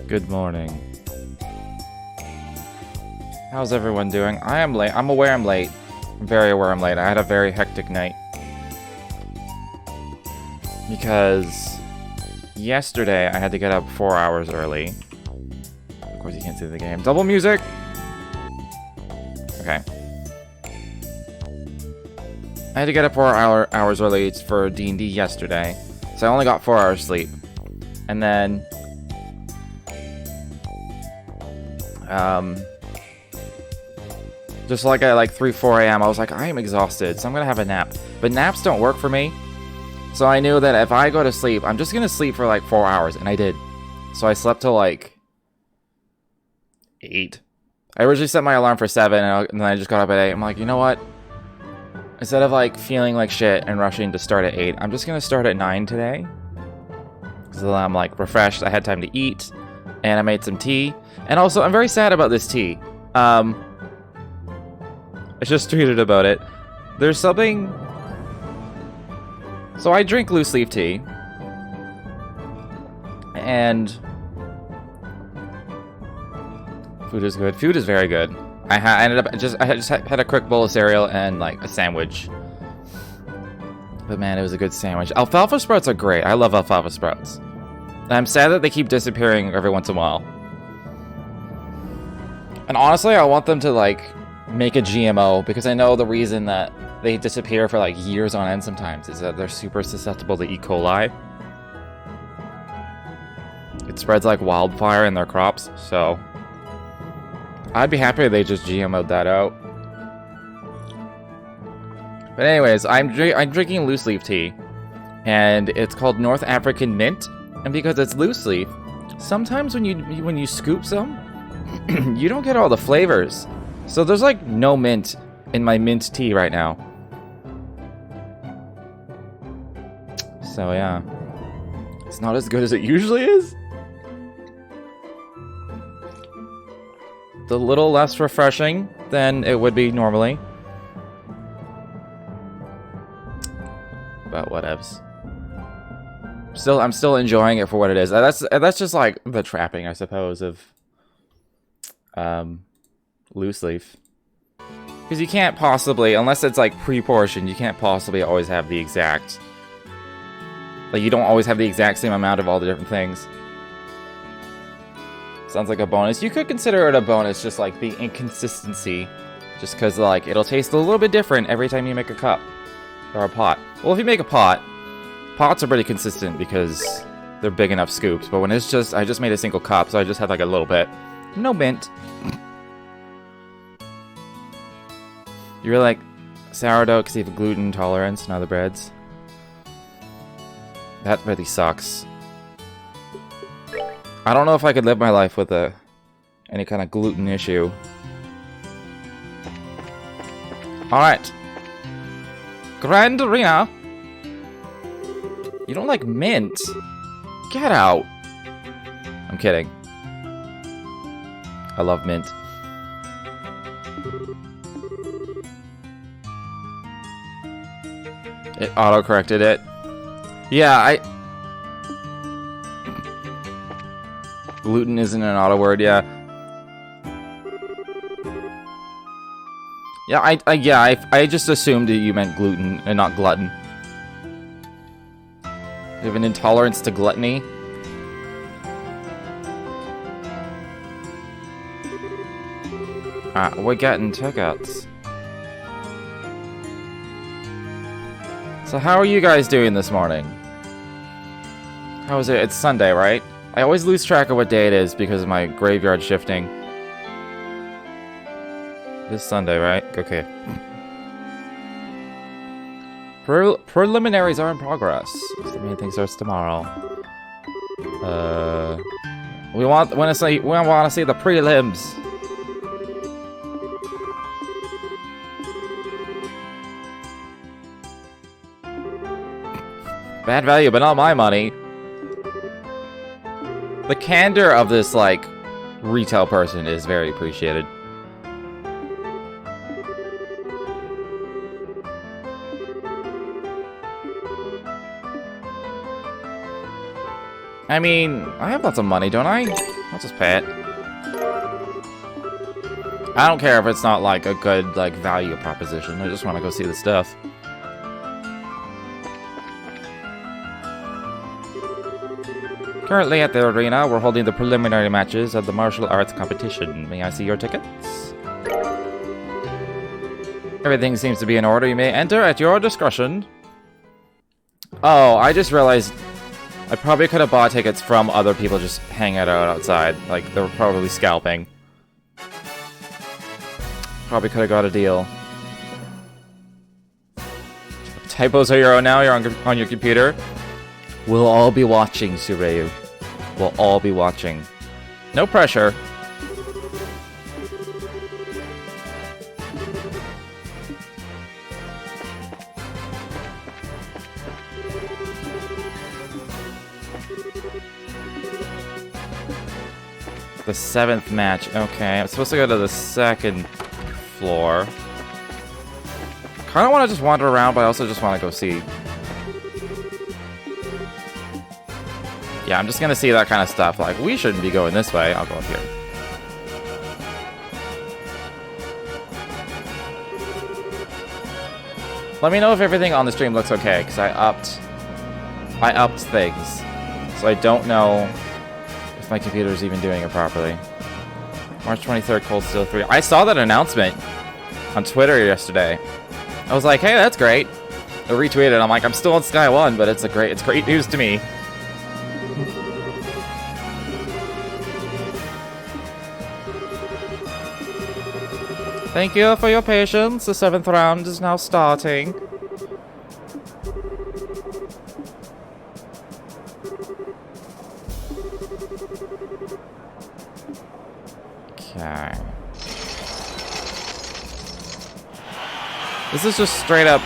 Good morning. How's everyone doing? I am late. I'm aware I'm late. I'm very aware I'm late. I had a very hectic night. Because yesterday I had to get up 4 hours early. Of course you can't see the game. Double music! Okay. I had to get up 4 hours early for D&D yesterday. So I only got 4 hours sleep. And then just like at 4 a.m. I was like, I am exhausted, so I'm gonna have a nap. But naps don't work for me. So I knew that if I go to sleep, I'm just gonna sleep for like 4 hours, and I did. So I slept till like 8. I originally set my alarm for 7, and then I just got up at 8. I'm like, you know what? Instead of like feeling like shit and rushing to start at 8, I'm just gonna start at 9 today. So I'm like refreshed. I had time to eat, and I made some tea. And also, I'm very sad about this tea. I just tweeted about it. There's something. So I drink loose leaf tea, and food is good. Food is very good. I just had a quick bowl of cereal and like a sandwich. But man, it was a good sandwich. Alfalfa sprouts are great. I love alfalfa sprouts. And I'm sad that they keep disappearing every once in a while. And honestly, I want them to like make a GMO, because I know the reason that they disappear for like years on end sometimes is that they're super susceptible to E. coli. It spreads like wildfire in their crops, so I'd be happy if they just GMO'd that out. But anyways, I'm drinking loose leaf tea, and it's called North African Mint. And because it's loose leaf, sometimes when you scoop some, you don't get all the flavors. So there's like no mint in my mint tea right now. So yeah, it's not as good as it usually is. It's a little less refreshing than it would be normally. But whatevs. I'm still enjoying it for what it is. That's just like the trapping, I suppose, of loose leaf. Because you can't possibly, unless it's like pre-portioned, you can't possibly always have the exact, like you don't always have the exact same amount of all the different things. Sounds like a bonus. You could consider it a bonus, just like the inconsistency, just because like it'll taste a little bit different every time you make a cup or a pot. Well, if you make a pot, pots are pretty consistent because they're big enough scoops. But when it's just, I just made a single cup, so I just had like a little bit. No mint. You really like sourdough because you have gluten intolerance and other breads. That really sucks. I don't know if I could live my life with any kind of gluten issue. Alright. Grand Arena. You don't like mint? Get out. I'm kidding. I love mint. It auto-corrected it. Yeah, gluten isn't an auto word, yeah. Yeah, I just assumed that you meant gluten and not glutton. You have an intolerance to gluttony? We're getting tickets. So how are you guys doing this morning? How is it? It's Sunday, right? I always lose track of what day it is because of my graveyard shifting. This Sunday, right? Okay. Preliminaries are in progress. The main thing starts tomorrow. We want to see the prelims. Bad value, but not my money. The candor of this, like, retail person is very appreciated. I mean, I have lots of money, don't I? I'll just pay it. I don't care if it's not, like, a good, like, value proposition. I just want to go see the stuff. Currently at the arena, we're holding the preliminary matches of the martial arts competition. May I see your tickets? Everything seems to be in order. You may enter at your discretion. Oh, I just realized I probably could have bought tickets from other people just hanging out outside. Like, they were probably scalping. Probably could have got a deal. Typos are your own now. You're on your computer. We'll all be watching, Sureyu. We'll all be watching. No pressure. The 7th match. Okay, I'm supposed to go to the 2nd floor. Kind of want to just wander around, but I also just want to go see. Yeah, I'm just gonna see that kind of stuff. Like, we shouldn't be going this way. I'll go up here. Let me know if everything on the stream looks okay, because I upped things. So I don't know if my computer is even doing it properly. March 23rd, Cold Steel 3. I saw that announcement on Twitter yesterday. I was like, hey, that's great. I retweeted. I'm like, I'm still on Sky 1, but it's great news to me. Thank you for your patience. The 7th round is now starting. Okay. This is just straight up...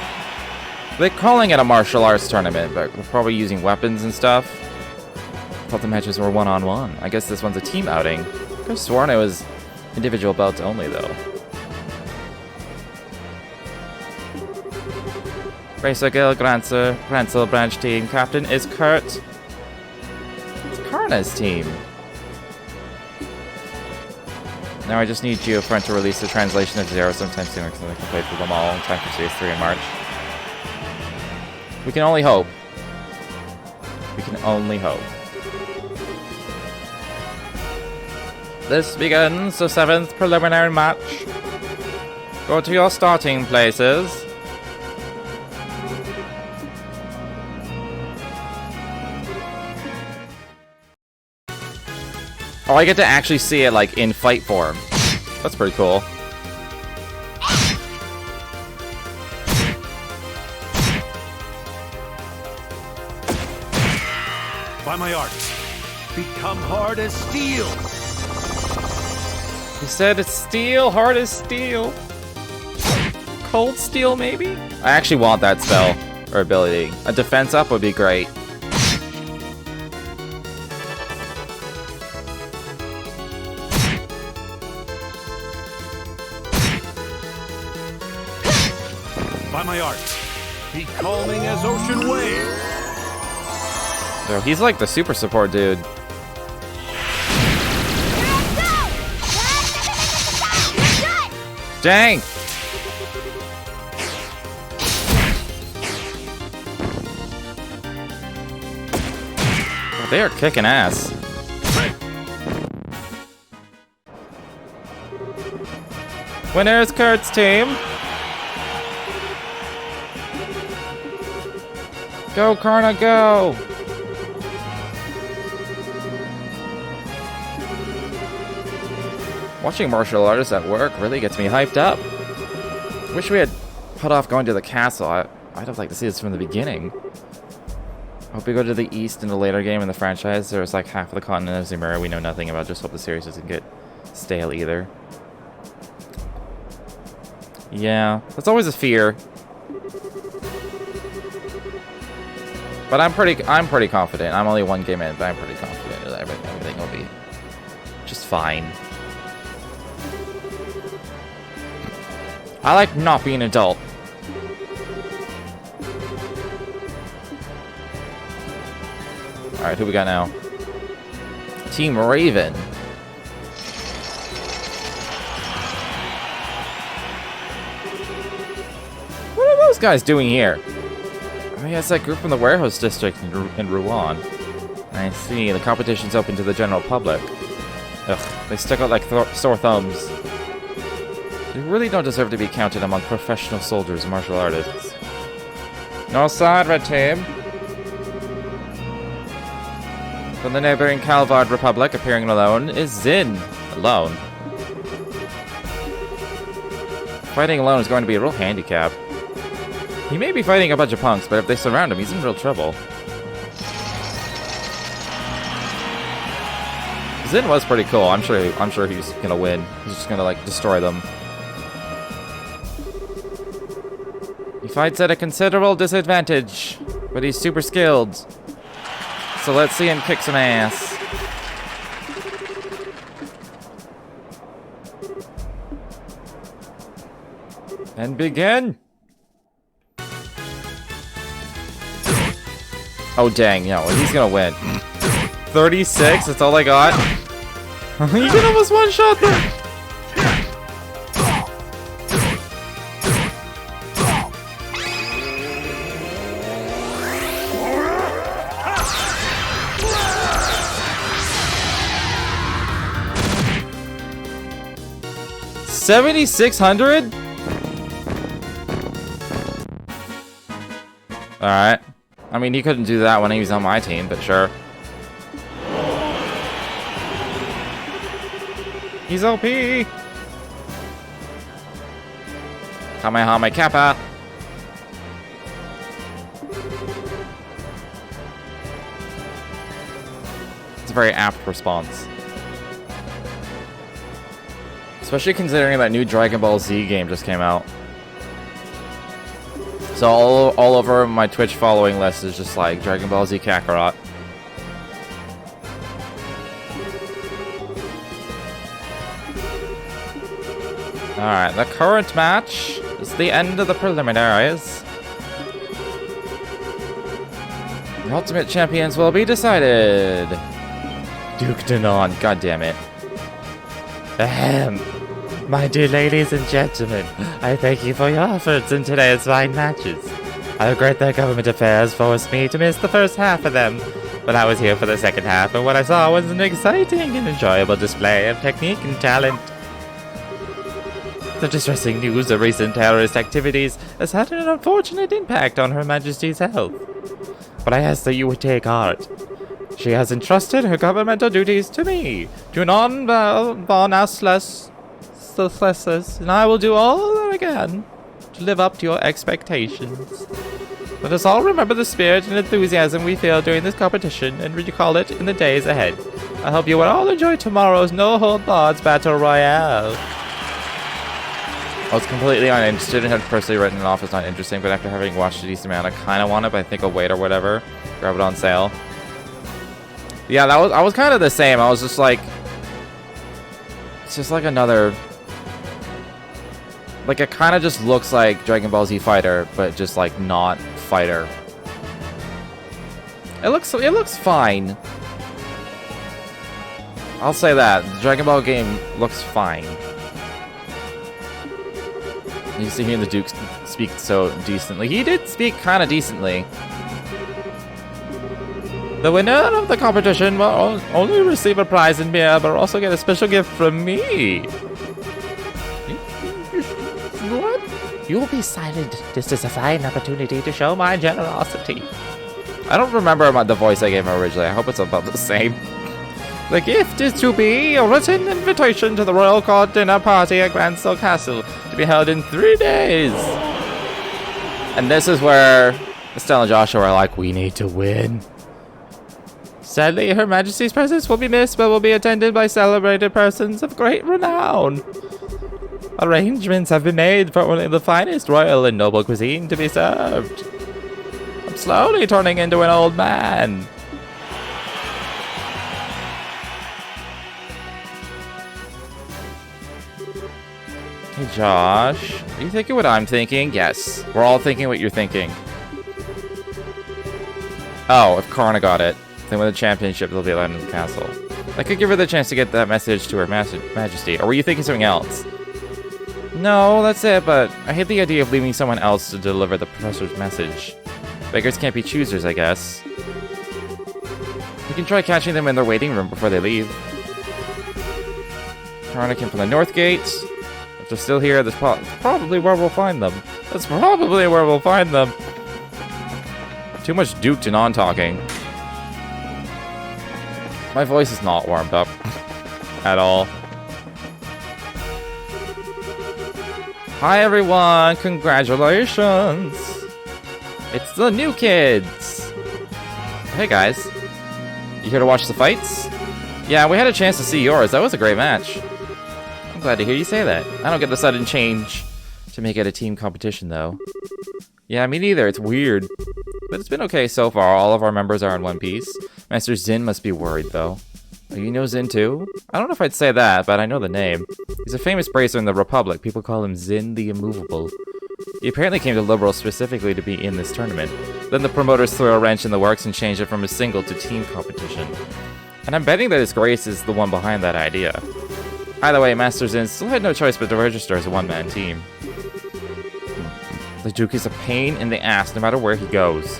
They're calling it a martial arts tournament, but they're probably using weapons and stuff. I thought the matches were one-on-one. I guess this one's a team outing. I could have sworn it was individual belts only, though. Racer Gil Grancel branch team. Captain is Kurt. It's Karna's team. Now I just need Geofront to release the translation of Zero sometime soon because I can play through them all in time for Series 3 in March. We can only hope. We can only hope. This begins the 7th preliminary match. Go to your starting places. Oh, I get to actually see it, like, in fight form. That's pretty cool. By my art, become hard as steel. He said it's steel, hard as steel. Cold steel, maybe? I actually want that spell, or ability. A defense up would be great. By my art, be calming as ocean waves. Yo, he's like the super support dude. Dang! Oh, they are kicking ass. Winner's Kurt's team. Go, Karna, go! Watching martial artists at work really gets me hyped up. Wish we had put off going to the castle. I'd have liked to see this from the beginning. Hope we go to the east in a later game in the franchise. There's like half of the continent of Zemura we know nothing about. Just hope the series doesn't get stale either. Yeah, that's always a fear. But I'm pretty confident. I'm only one game in, but I'm pretty confident that everything will be just fine. I like not being an adult. Alright, who we got now? Team Raven. What are those guys doing here? Oh yeah, it's that group from the warehouse district in Rouen. I see, the competition's open to the general public. Ugh, they stick out like sore thumbs. They really don't deserve to be counted among professional soldiers and martial artists. No side, Red Team. From the neighboring Calvard Republic, appearing alone, is Zin. Alone. Fighting alone is going to be a real handicap. He may be fighting a bunch of punks, but if they surround him, he's in real trouble. Zin was pretty cool. I'm sure he's gonna win. He's just gonna like destroy them. He fights at a considerable disadvantage, but he's super skilled. So let's see him kick some ass. And begin. Oh dang, no, he's gonna win. 36, that's all I got. You can almost one-shot them. $7,600? Alright. I mean, he couldn't do that when he was on my team, but sure. He's OP! Kamehameha Kappa! It's a very apt response. Especially considering that new Dragon Ball Z game just came out. So all over my Twitch following list is just like Dragon Ball Z Kakarot. Alright, the current match is the end of the preliminaries. The ultimate champions will be decided. Duke Danon, god damn it. Ahem. My dear ladies and gentlemen, I thank you for your efforts in today's fine matches. I regret that government affairs forced me to miss the first half of them, but I was here for the second half, and what I saw was an exciting and enjoyable display of technique and talent. The distressing news of recent terrorist activities has had an unfortunate impact on Her Majesty's health, but I ask that you would take heart. She has entrusted her governmental duties to me, to non-von Asles, and I will do all that I can to live up to your expectations. Let us all remember the spirit and enthusiasm we feel during this competition and recall it in the days ahead. I hope you will all enjoy tomorrow's no-hold-barred Battle Royale. I was completely uninterested and had personally written it off as not interesting, but after having watched a decent amount, I kind of want it, but I think I'll wait or whatever. Grab it on sale. Yeah, I was kind of the same. I was just like... It's just like another... Like, it kind of just looks like Dragon Ball Z Fighter, but just, like, not Fighter. It looks fine. I'll say that. The Dragon Ball game looks fine. You see hearing the Duke speak so decently. He did speak kind of decently. The winner of the competition will only receive a prize in beer, but also get a special gift from me. What? You will be silent. This is a fine opportunity to show my generosity. I don't remember the voice I gave him originally. I hope it's about the same. The gift is to be a written invitation to the Royal Court dinner party at Gransell Castle to be held in 3 days. And this is where Estelle and Joshua are like, we need to win. Sadly, Her Majesty's presence will be missed, but will be attended by celebrated persons of great renown. Arrangements have been made for only the finest royal and noble cuisine to be served. I'm slowly turning into an old man. Hey Josh, are you thinking what I'm thinking? Yes, we're all thinking what you're thinking. Oh, if Karna got it, then with the championship they'll be allowed in the castle. I could give her the chance to get that message to her majesty. Or were you thinking something else? No, that's it, but I hate the idea of leaving someone else to deliver the professor's message. Beggars can't be choosers, I guess. We can try catching them in their waiting room before they leave. Karna came from the north gate. If they're still here, that's probably where we'll find them. That's probably where we'll find them. Too much duked and on-talking. My voice is not warmed up. At all. Hi everyone! Congratulations! It's the new kids! Hey guys. You here to watch the fights? Yeah, we had a chance to see yours. That was a great match. I'm glad to hear you say that. I don't get the sudden change to make it a team competition, though. Yeah, me neither. It's weird. But it's been okay so far. All of our members are in one piece. Master Zin must be worried, though. Oh, you know Zin, too? I don't know if I'd say that, but I know the name. He's a famous bracer in the Republic. People call him Zin the Immovable. He apparently came to Liberal specifically to be in this tournament. Then the promoters threw a wrench in the works and changed it from a single to team competition. And I'm betting that His Grace is the one behind that idea. Either way, Master Zin still had no choice but to register as a one-man team. The Duke is a pain in the ass no matter where he goes.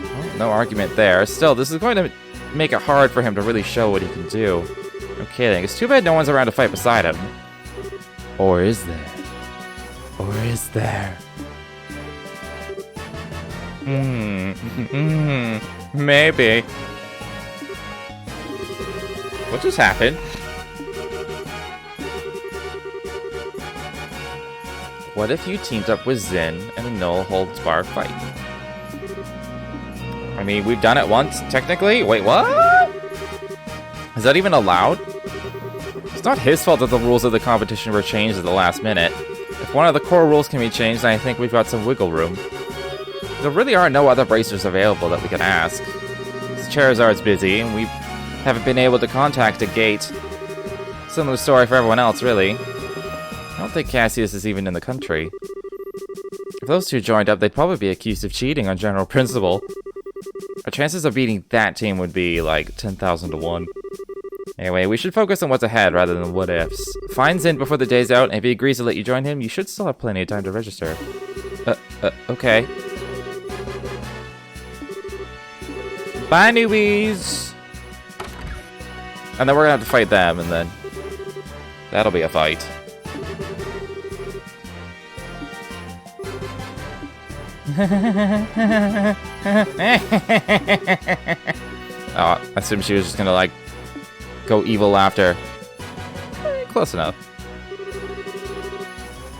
Well, no argument there. Still, this is going to make it hard for him to really show what he can do. No kidding. It's too bad no one's around to fight beside him. Or is there? Or is there? Maybe. What just happened? What if you teamed up with Zin in a no-holds-barred fight? I mean, we've done it once, technically. Wait, what? Is that even allowed? It's not his fault that the rules of the competition were changed at the last minute. If one of the core rules can be changed, then I think we've got some wiggle room. There really are no other bracers available that we can ask. Charizard's busy, and we haven't been able to contact a gate. Similar story for everyone else, really. I don't think Cassius is even in the country. If those two joined up, they'd probably be accused of cheating on general principle. Our chances of beating that team would be like 10,000 to 1. Anyway, we should focus on what's ahead rather than what ifs. Find Zin before the day's out, and if he agrees to let you join him, you should still have plenty of time to register. Okay. Bye, newbies! And then we're gonna have to fight them, and then that'll be a fight. Oh, I assume she was just gonna, like, go evil laughter. Close enough.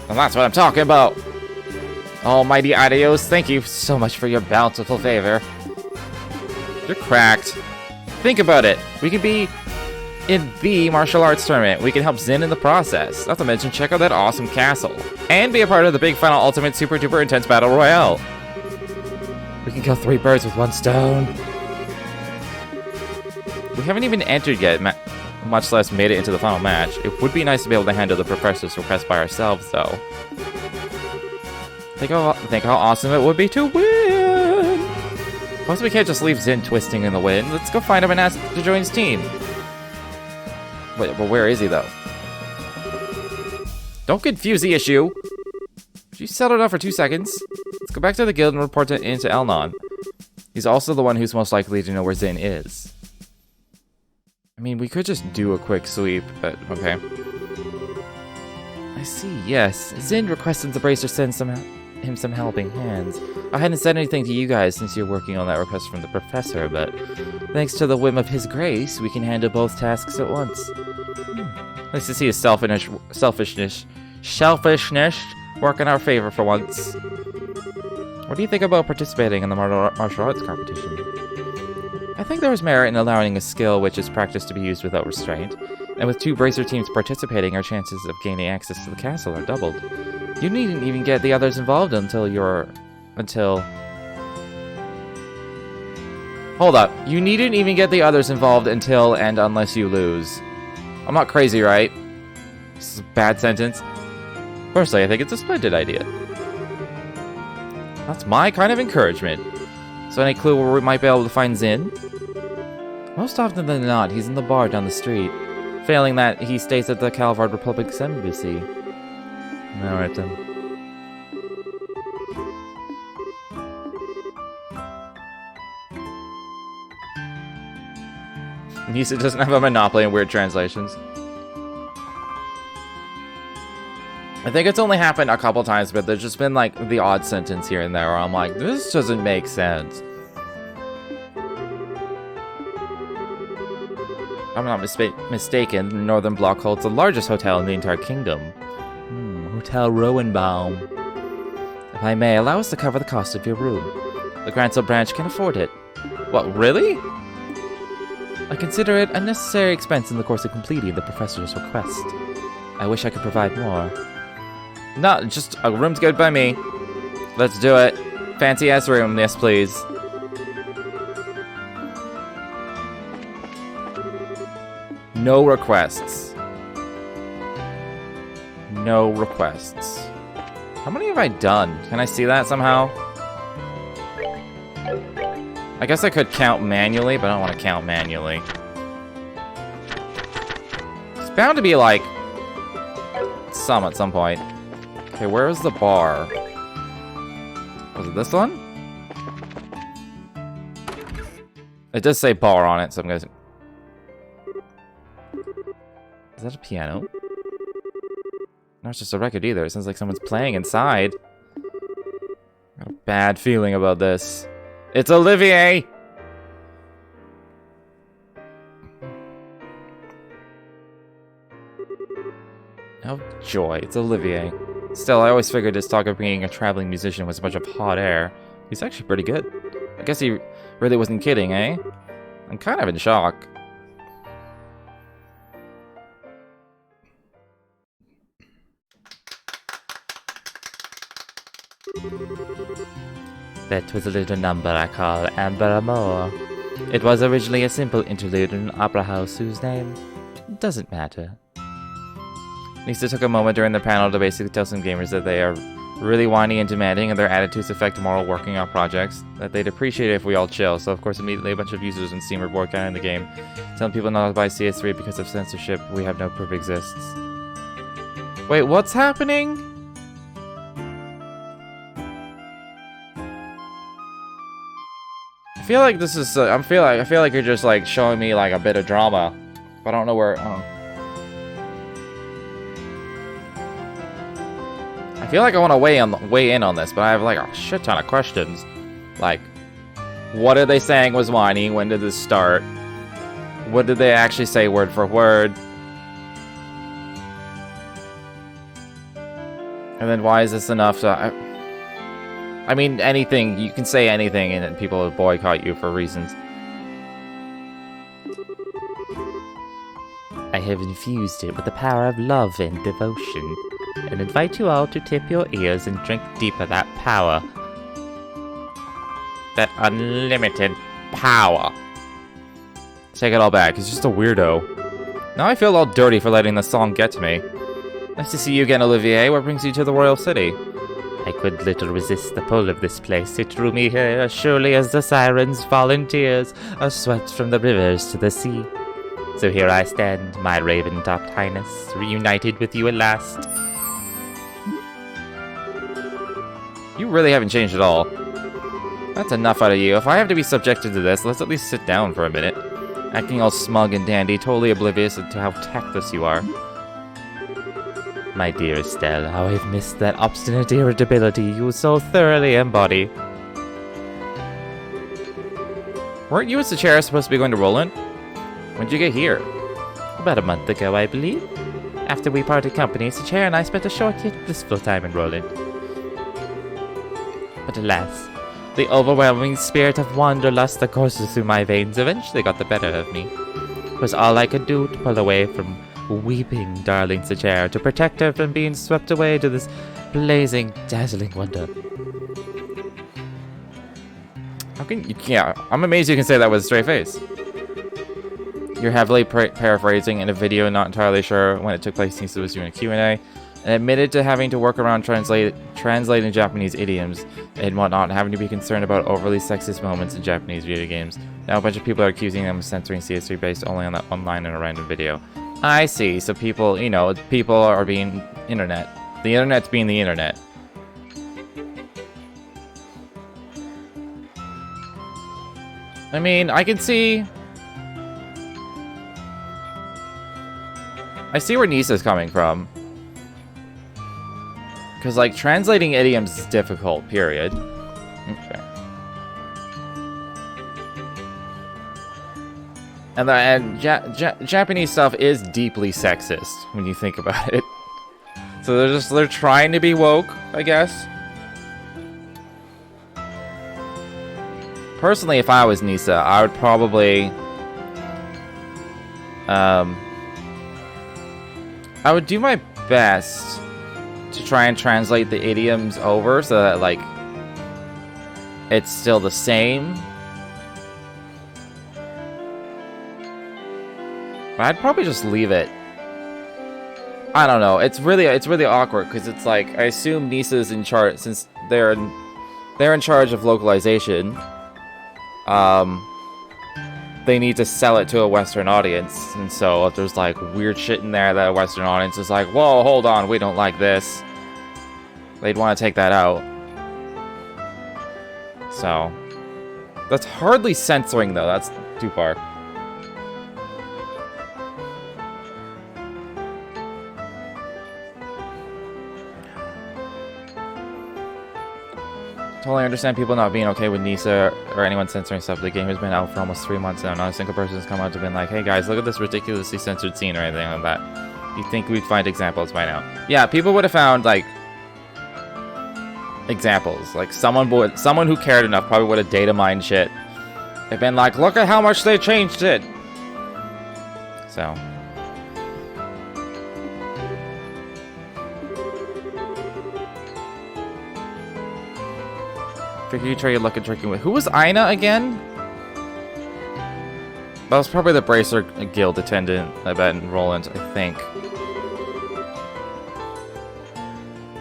And that's what I'm talking about! Almighty Adios, thank you so much for your bountiful favor. You're cracked. Think about it. We could be in the martial arts tournament. We can help Zin in the process. Not to mention, check out that awesome castle. And be a part of the big final ultimate super duper intense battle royale. We can kill 3 birds with 1 stone. We haven't even entered yet, much less made it into the final match. It would be nice to be able to handle the professor's request by ourselves, though. Think how awesome it would be to win! Plus, we can't just leave Zin twisting in the wind. Let's go find him and ask to join his team. Wait, but where is he, though? Don't confuse the issue! Did you settle down for 2 seconds? Let's go back to the guild and report it into Elnon. He's also the one who's most likely to know where Zin is. I mean, we could just do a quick sweep, but okay. I see, yes. Zin requested the bracer send him some helping hands. I hadn't said anything to you guys since you're working on that request from the professor, but thanks to the whim of His Grace, we can handle both tasks at once. Nice to see his selfishness work in our favor for once. What do you think about participating in the martial arts competition? I think there is merit in allowing a skill which is practiced to be used without restraint, and with 2 bracer teams participating, our chances of gaining access to the castle are doubled. You needn't even get the others involved until... Hold up. You needn't even get the others involved until and unless you lose. I'm not crazy, right? This is a bad sentence. Personally, I think it's a splendid idea. That's my kind of encouragement. So any clue where we might be able to find Zin? Most often than not, he's in the bar down the street. Failing that, he stays at the Calvard Republic's embassy. Alright then. Nisa doesn't have a monopoly in weird translations. I think it's only happened a couple times, but there's just been like the odd sentence here and there where I'm like, this doesn't make sense. If I'm not mistaken, the Northern Block holds the largest hotel in the entire kingdom. Hotel Rowenbaum. If I may, allow us to cover the cost of your room. The Grantsville branch can afford it. What, really? I consider it a necessary expense in the course of completing the professor's request. I wish I could provide more. No, just a room's good by me. Let's do it. Fancy ass room, yes please. No requests. No requests. How many have I done? Can I see that somehow? I guess I could count manually, but I don't want to count manually. It's bound to be like some at some point. Okay, where is the bar? Was it this one? It does say bar on it, so I'm gonna... Is that a piano? No, it's just a record either. It sounds like someone's playing inside. I got a bad feeling about this. It's Olivier! Oh, joy. It's Olivier. Still, I always figured his talk of being a traveling musician was a bunch of hot air. He's actually pretty good. I guess he really wasn't kidding, eh? I'm kind of in shock. That was a little number I call Amber Amour. It was originally a simple interlude in an opera house whose name doesn't matter. Nisa took a moment during the panel to basically tell some gamers that they are really whiny and demanding and their attitudes affect moral working on projects, that they'd appreciate it if we all chill. So of course immediately a bunch of users in Steam were boycotting the game, telling people not to buy CS3 because of censorship. We have no proof exists. Wait, what's happening? I feel like this is. I feel like you're just like showing me like a bit of drama, but I don't know where. I feel like I want to weigh in on this, but I have like a shit ton of questions. Like, what are they saying was whiny? When did this start? What did they actually say word for word? And then why is this enough to... I mean, anything, you can say anything and people will boycott you for reasons. I have infused it with the power of love and devotion, and invite you all to tip your ears and drink deep of that power. That unlimited power. Take it all back, he's just a weirdo. Now I feel all dirty for letting the song get to me. Nice to see you again, Olivier. What brings you to the Royal City? I could little resist the pull of this place. It drew me here as surely as the sirens fall in tears are swept from the rivers to the sea. So here I stand, my raven-topped highness, reunited with you at last. You really haven't changed at all. That's enough out of you. If I have to be subjected to this, let's at least sit down for a minute. Acting all smug and dandy, totally oblivious to how tactless you are. My dear Estelle, how I've missed that obstinate irritability you so thoroughly embody. Weren't you and Sachera supposed to be going to Roland? When did you get here? About a month ago, I believe. After we parted company, Sachera and I spent a short yet blissful time in Roland. But alas, the overwhelming spirit of wanderlust that courses through my veins eventually got the better of me. It was all I could do to pull away from weeping darling Sachera, to protect her from being swept away to this blazing, dazzling wonder. How can you... Yeah, I'm amazed you can say that with a straight face. You're heavily paraphrasing in a video, not entirely sure when it took place since it was doing a Q&A. and admitted to having to work around translating Japanese idioms and whatnot, and having to be concerned about overly sexist moments in Japanese video games. Now a bunch of people are accusing them of censoring CS3 based only on that one line in a random video. I see, so people, you know, people are being internet. The internet's being the internet. I mean, I can see... I see where Nisa's coming from. Because, like, translating idioms is difficult, period. Okay. And Japanese stuff is deeply sexist, when you think about it. So they're trying to be woke, I guess. Personally, if I was Nisa, I would probably... I would do my best to try and translate the idioms over so that, like, it's still the same. But I'd probably just leave it. I don't know. It's really awkward because it's like I assume Nisa's in charge since they're in charge of localization. They need to sell it to a Western audience, and so if there's like weird shit in there that a Western audience is like, whoa, hold on, we don't like this, they'd want to take that out. So that's hardly censoring though, that's too far. Totally understand people not being okay with Nisa or anyone censoring stuff. The game has been out for almost 3 months now. Not a single person has come out to been like, hey guys, look at this ridiculously censored scene or anything like that. You'd think we'd find examples by now. Yeah, people would have found, like, examples. Like, someone who cared enough probably would have data mined shit. They've been like, look at how much they changed it! So... you try your luck at drinking with. Who was Aina again? That was probably the Bracer Guild attendant, I bet, in Roland, I think.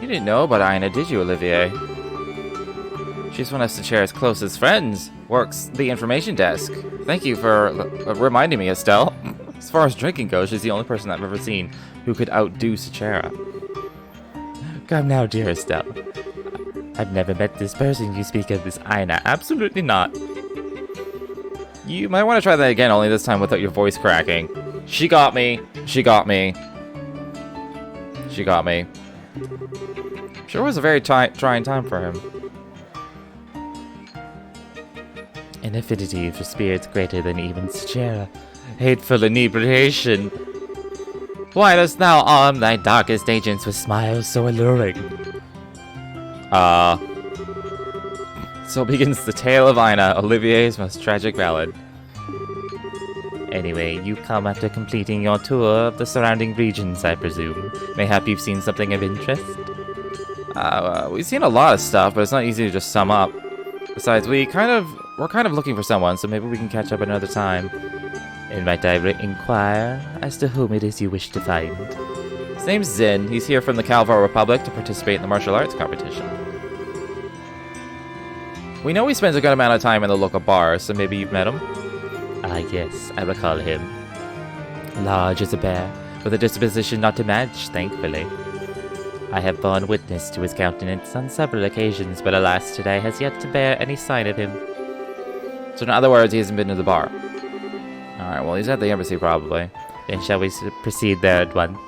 You didn't know about Aina, did you, Olivier? She's one of Sachaira's closest friends. Works the information desk. Thank you for reminding me, Estelle. As far as drinking goes, she's the only person I've ever seen who could outdo Sachaira. Come now, dear Estelle. I've never met this person you speak of, this Aina. Absolutely not. You might want to try that again, only this time without your voice cracking. She got me. She got me. She got me. Sure was a very trying time for him. An affinity for spirits greater than even Sachaira. Hateful inebriation. Why dost thou arm thy darkest agents with smiles so alluring? So begins the tale of Aina, Olivier's most tragic ballad. Anyway, you come after completing your tour of the surrounding regions, I presume. Mayhap you've seen something of interest? We've seen a lot of stuff, but it's not easy to just sum up. Besides, we're kind of looking for someone, so maybe we can catch up another time. And might I inquire as to whom it is you wish to find? His name's Zin. He's here from the Calvar Republic to participate in the martial arts competition. We know he spends a good amount of time in the local bar, so maybe you've met him? Ah, yes, I recall him. Large as a bear, with a disposition not to match, thankfully. I have borne witness to his countenance on several occasions, but alas, today has yet to bear any sign of him. So in other words, he hasn't been to the bar. Alright, well, he's at the embassy, probably. Then shall we proceed there at once?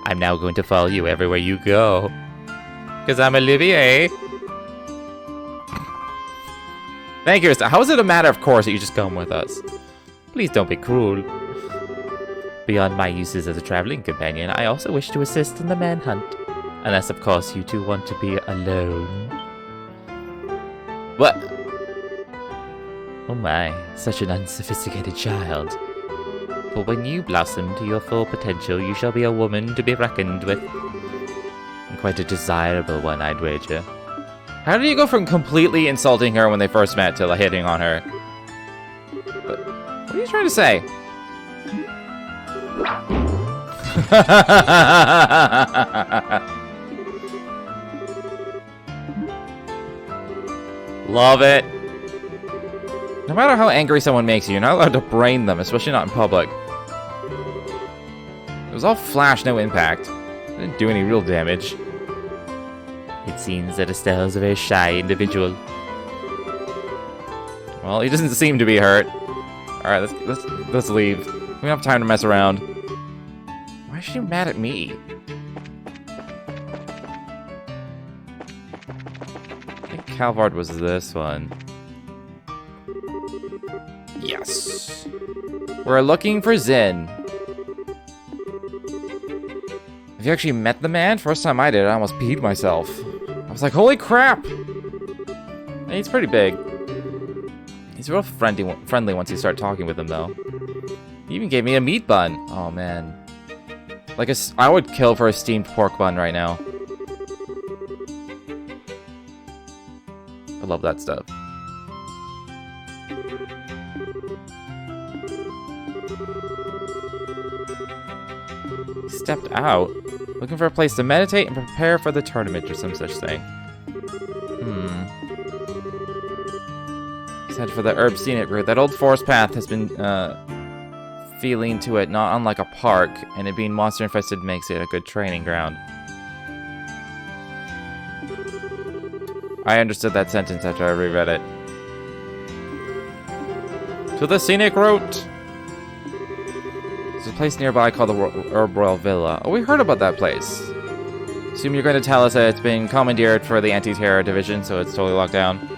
I'm now going to follow you everywhere you go. Because I'm Olivier. Thank you. How is it a matter of course that you just come with us? Please don't be cruel. Beyond my uses as a traveling companion, I also wish to assist in the manhunt. Unless, of course, you two want to be alone. What? Oh my, such an unsophisticated child. But when you blossom to your full potential, you shall be a woman to be reckoned with. And quite a desirable one, I'd wager. How did you go from completely insulting her when they first met to hitting on her? But what are you trying to say? Love it. No matter how angry someone makes you, you're not allowed to brain them, especially not in public. It was all flash, no impact. It didn't do any real damage. It seems that Estelle is a very shy individual. Well, he doesn't seem to be hurt. Alright, let's leave. We don't have time to mess around. Why is she mad at me? I think Calvard was this one. Yes. We're looking for Zin. Have you actually met the man? First time I did, I almost peed myself. I was like, holy crap! And he's pretty big. He's real friendly once you start talking with him, though. He even gave me a meat bun. Oh, man. Like, I would kill for a steamed pork bun right now. I love that stuff. Stepped out? Looking for a place to meditate and prepare for the tournament or some such thing. Head for the herb scenic route. That old forest path has been feeling to it, not unlike a park, and it being monster infested makes it a good training ground. I understood that sentence after I reread it. To the scenic route! There's a place nearby called the Herb Royal Villa. Oh, we heard about that place. Assume you're going to tell us that it's been commandeered for the anti-terror division, so it's totally locked down.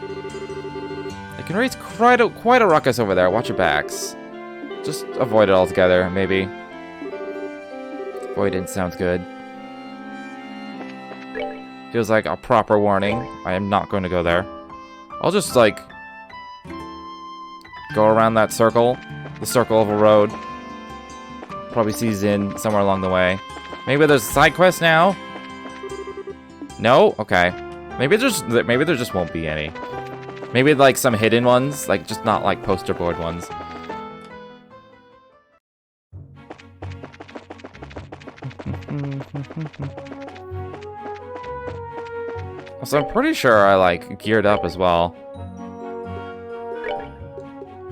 They can raise quite a ruckus over there. Watch your backs. Just avoid it altogether, maybe. Avoidance sounds good. Feels like a proper warning. I am not going to go there. I'll just, like, go around that circle. The circle of a road. Probably see Zin somewhere along the way. Maybe there's a side quest now? No? Okay. Maybe there just won't be any. Maybe, like, some hidden ones. Like, just not, like, poster board ones. So I'm pretty sure I, like, geared up as well.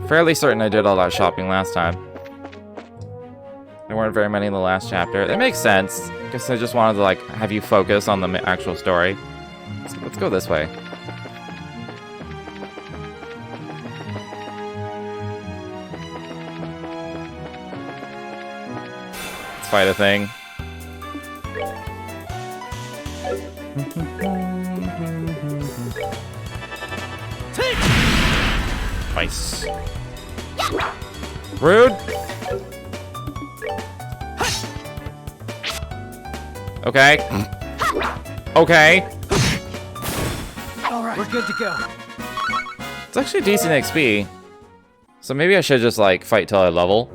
Fairly certain I did all that shopping last time. There weren't very many in the last chapter. That makes sense. I guess I just wanted to, like, have you focus on the actual story. Let's go this way. Let's fight a thing. Nice. Rude. Okay. Okay. All right, we're good to go. It's actually decent XP. So maybe I should just like fight till I level.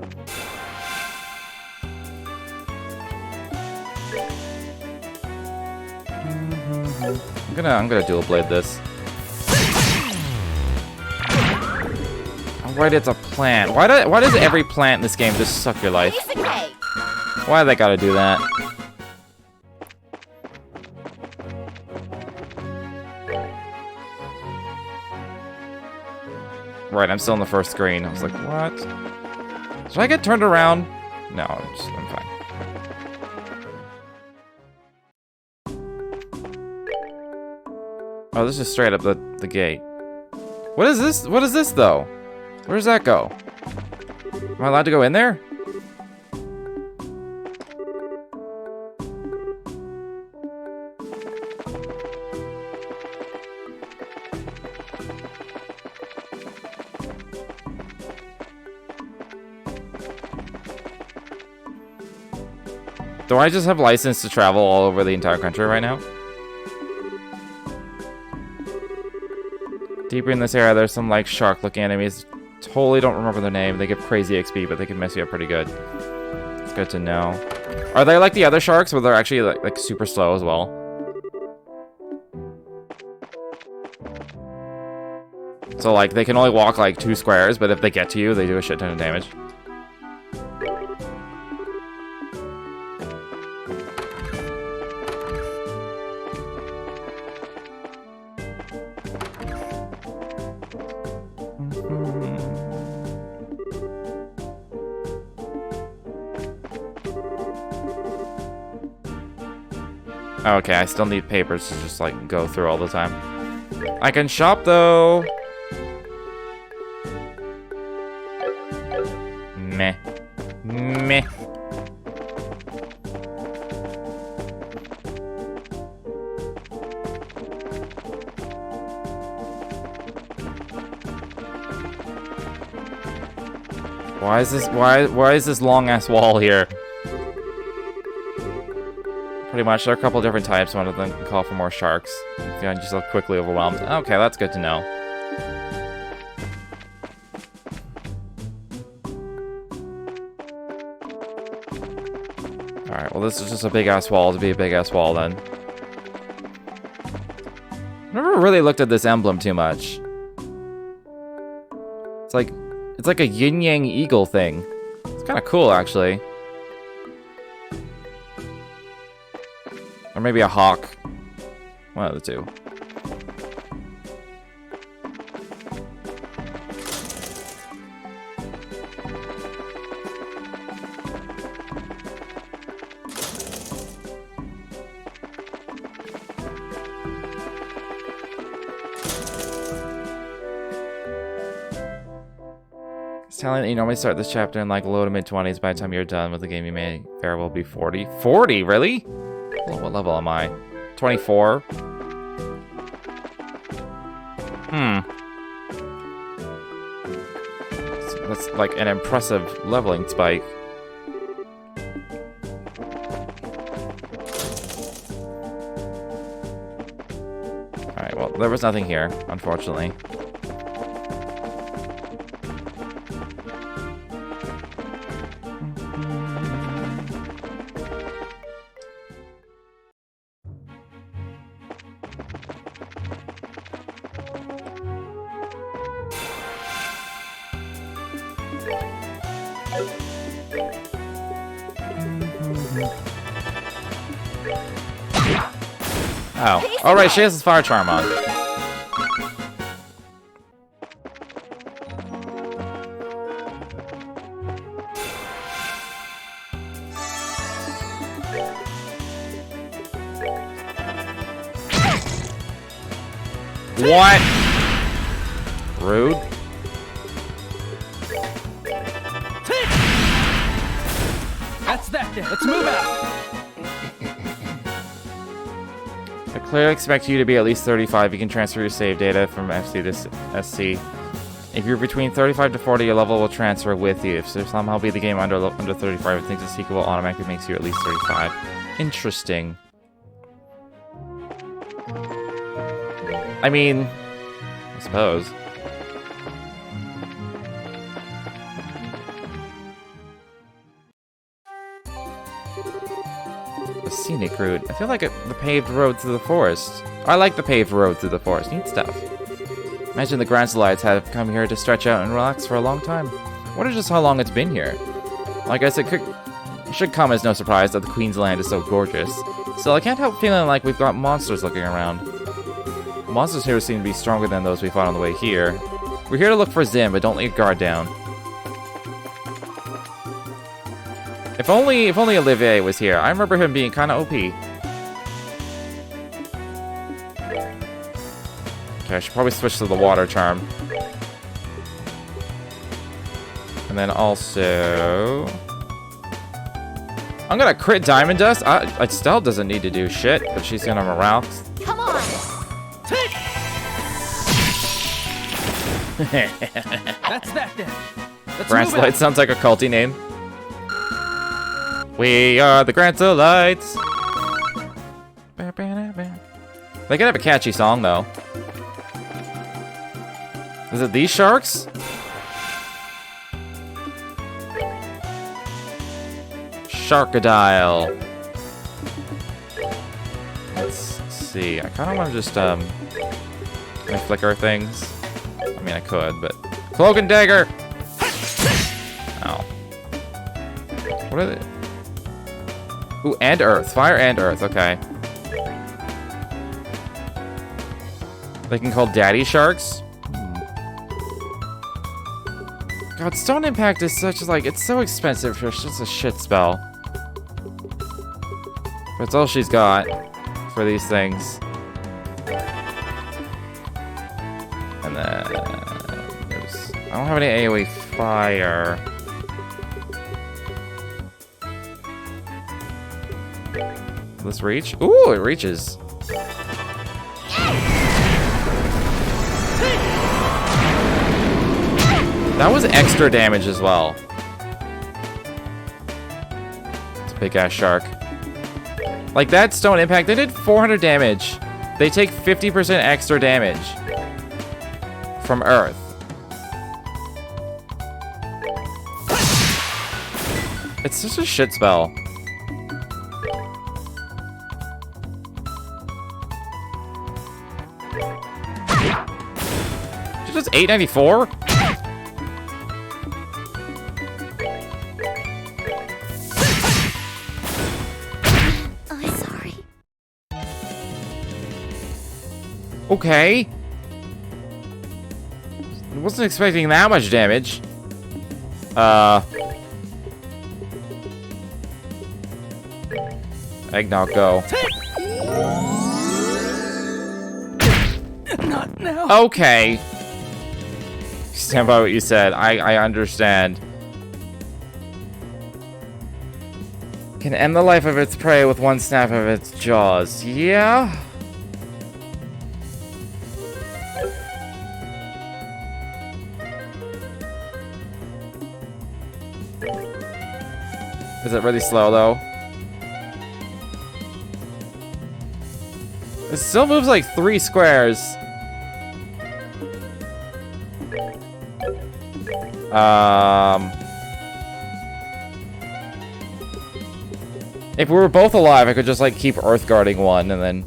I'm gonna dual blade this. Right, it's a plant. Why does every plant in this game just suck your life? Why do they gotta do that? Right, I'm still in the first screen. I was like, what? Should I get turned around? No, I'm fine. Oh, this is straight up the gate. What is this? What is this, though? Where does that go? Am I allowed to go in there? Do I just have license to travel all over the entire country right now? Deeper in this area, there's some like shark-looking enemies. Totally don't remember their name. They give crazy XP, but they can mess you up pretty good. It's good to know. Are they like the other sharks, where they're actually like super slow as well? So like they can only walk like 2 squares, but if they get to you, they do a shit ton of damage. Oh, okay, I still need papers to just, like, go through all the time. I can shop, though! Meh. Meh. Why is this long ass wall here? Pretty much, there are a couple different types. One of them can call for more sharks. If you're just quickly overwhelmed. Okay, that's good to know. Alright, well this is just a big ass wall to be a big ass wall then. Never really looked at this emblem too much. It's like a yin-yang eagle thing. It's kind of cool, actually. Or maybe a hawk. One of the two. Telling that you normally start this chapter in like low to mid-20s. By the time you're done with the game, you may very well be 40. 40? Really? Well, what level am I? 24? That's like an impressive leveling spike. Alright, well, there was nothing here, unfortunately. Oh. Alright, she has this fire charm on. What? Rude. That's that then. Let's move out. I clearly expect you to be at least 35. You can transfer your save data from FC to SC. If you're between 35 to 40, your level will transfer with you. If you somehow beat the game under 35, it thinks the sequel automatically makes you at least 35. Interesting. I mean, I suppose. The scenic route. I feel like the paved road through the forest. I like the paved road through the forest. Neat stuff. Imagine the Granselites have come here to stretch out and relax for a long time. I wonder just how long it's been here. Well, I guess it should come as no surprise that the Queen's Land is so gorgeous. Still, I can't help feeling like we've got monsters looking around. The monsters here seem to be stronger than those we fought on the way here. We're here to look for Zim, but don't let your guard down. If only Olivier was here. I remember him being kind of OP. Okay, I should probably switch to the water charm. And then also... I'm gonna crit Diamond Dust. Estelle doesn't need to do shit, but she's gonna morale. Come on! That's that then. Let's Granselites sounds like a culty name. We are the Granselites. They could have a catchy song, though. Is it these sharks? Sharkadile. Let's see. I kind of want to just, can I flicker things? I mean, I could, but... Cloak and Dagger! Ow. What are they? Ooh, and Earth. Fire and Earth, okay. They can call Daddy Sharks? God, Stone Impact is such, like, it's so expensive for just a shit spell. That's all she's got. for these things. And then I don't have any AoE fire. Will this reach? Ooh, it reaches. That was extra damage as well. It's a big ass shark. Like that stone impact, they did 400 damage. They take 50% extra damage from Earth. It's just a shit spell. Just 894? I'm sorry. Okay. I wasn't expecting that much damage. Eggnog, go. Not now. Okay. Stand by what you said. I understand. Can end the life of its prey with one snap of its jaws. Yeah? Is it really slow, though? It still moves like 3 squares. If we were both alive, I could just like keep Earth guarding one and then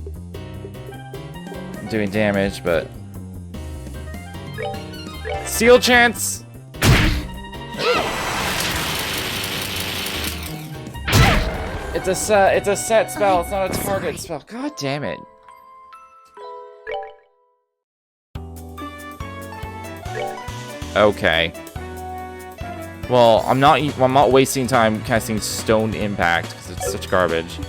doing damage, but seal chance. It's a set spell. It's not a target spell. God damn it. Okay. Well, I'm not wasting time casting Stone Impact because it's such garbage.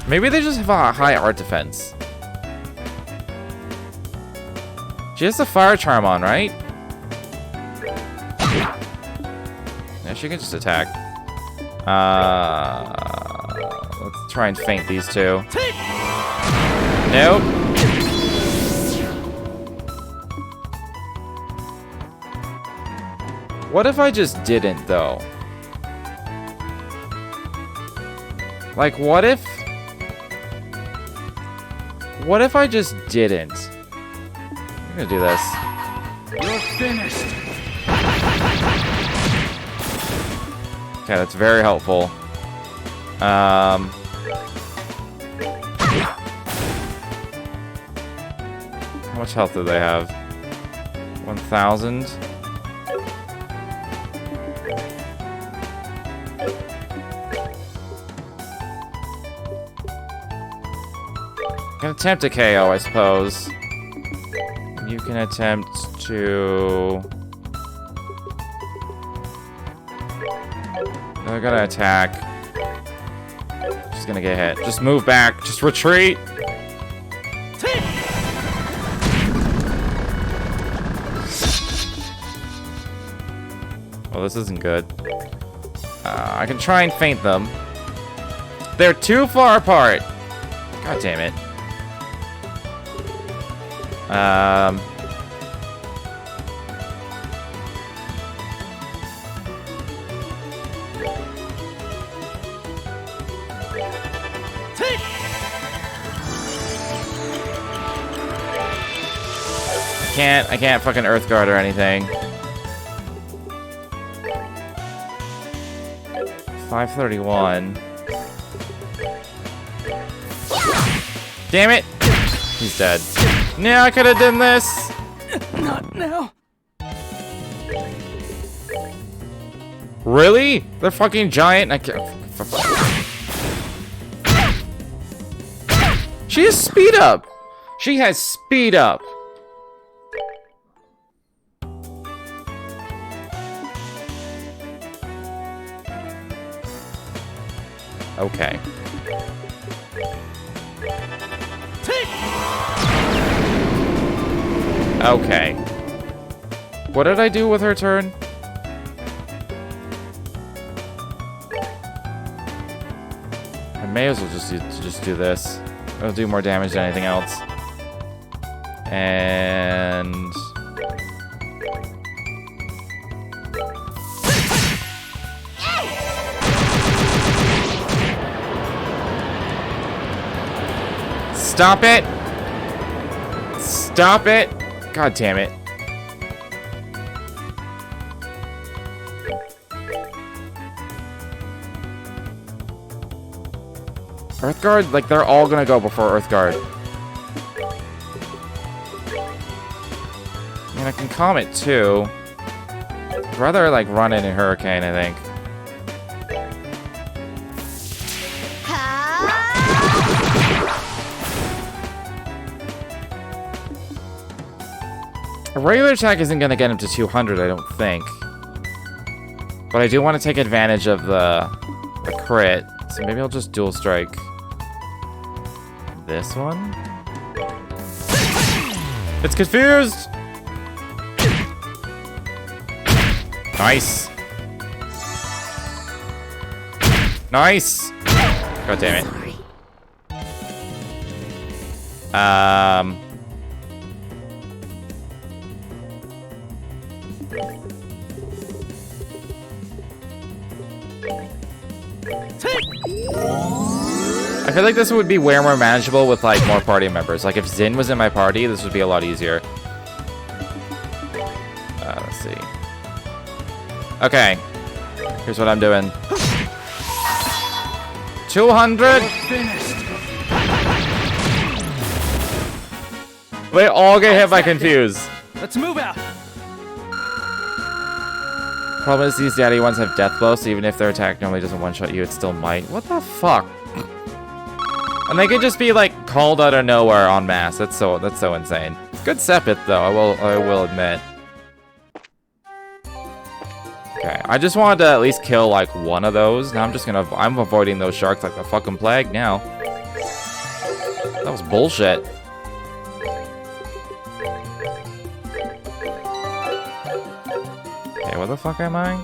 Maybe they just have a high art defense. She has the Fire Charm on, right? Yeah, she can just attack. Let's try and feint these two. Nope. What if I just didn't, though? Like, what if I just didn't? I'm gonna do this. You're finished. Okay, that's very helpful. How much health do they have? 1,000? Can attempt a KO, I suppose. You can attempt to... They're gonna attack. She's gonna get hit. Just move back. Just retreat. Well, this isn't good. I can try and feint them. They're too far apart. God damn it. I can't fucking Earth Guard or anything. 531. Damn it! He's dead. No, I could have done this. Not now. Really? They're fucking giant. I can't. She has speed up. She has speed up. Okay. Okay. What did I do with her turn? I may as well just do this. It'll do more damage than anything else. And... Stop it! Stop it! God damn it. Earthguard? Like, they're all gonna go before Earthguard. I mean, I can calm it too. I'd rather, like, run in a Hurricane, I think. A regular attack isn't gonna get him to 200, I don't think. But I do want to take advantage of the crit, so maybe I'll just dual strike this one. It's confused! Nice! Nice! God damn it. I feel like this would be way more manageable with, like, more party members. Like, if Zin was in my party, this would be a lot easier. Let's see. Okay. Here's what I'm doing. 200! They all get hit by Confuse. Let's move out. Problem is, these daddy ones have death blow, so even if their attack normally doesn't one-shot you, it still might. What the fuck? And they could just be, like, called out of nowhere en masse. That's so insane. It's good Sepith, though, I will admit. Okay, I just wanted to at least kill, like, one of those. Now I'm avoiding those sharks like the fucking plague now. That was bullshit. Okay, where the fuck am I?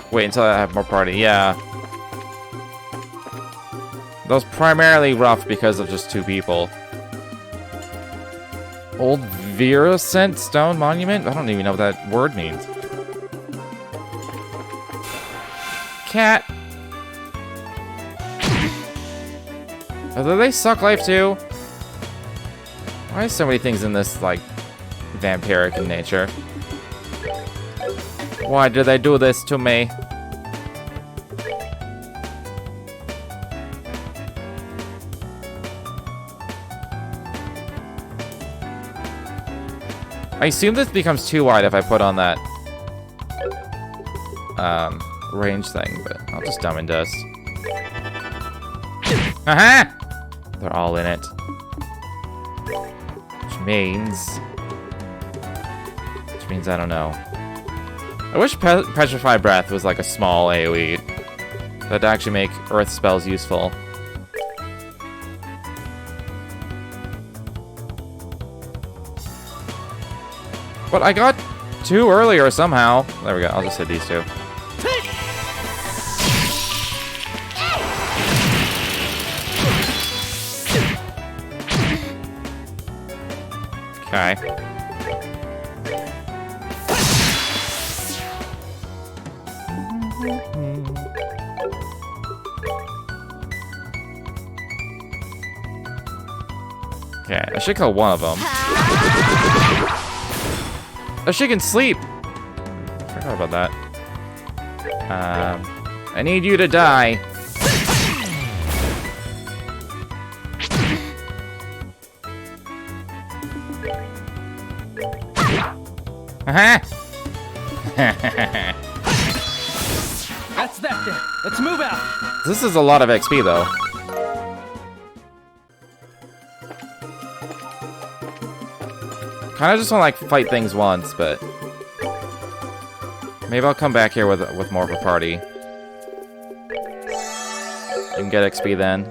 Wait until I have more party, yeah. That was primarily rough because of just 2 people. Old Virusent Stone Monument? I don't even know what that word means. Cat. Do they suck life too? Why are so many things in this, like, vampiric in nature? Why did they do this to me? I assume this becomes too wide if I put on that range thing, but I'll just dumb and dust. Aha! They're all in it. Which means I don't know. I wish Petrify Breath was like a small AoE. That'd actually make Earth spells useful. But I got 2 earlier somehow. There we go. I'll just hit these 2. Okay. Okay, I should kill one of them. Oh, she can sleep! I forgot about that. I need you to die. That's that then. Let's move out. This is a lot of XP, though. Kind of just want to, like, fight things once, but... maybe I'll come back here with more of a party. You can get XP then.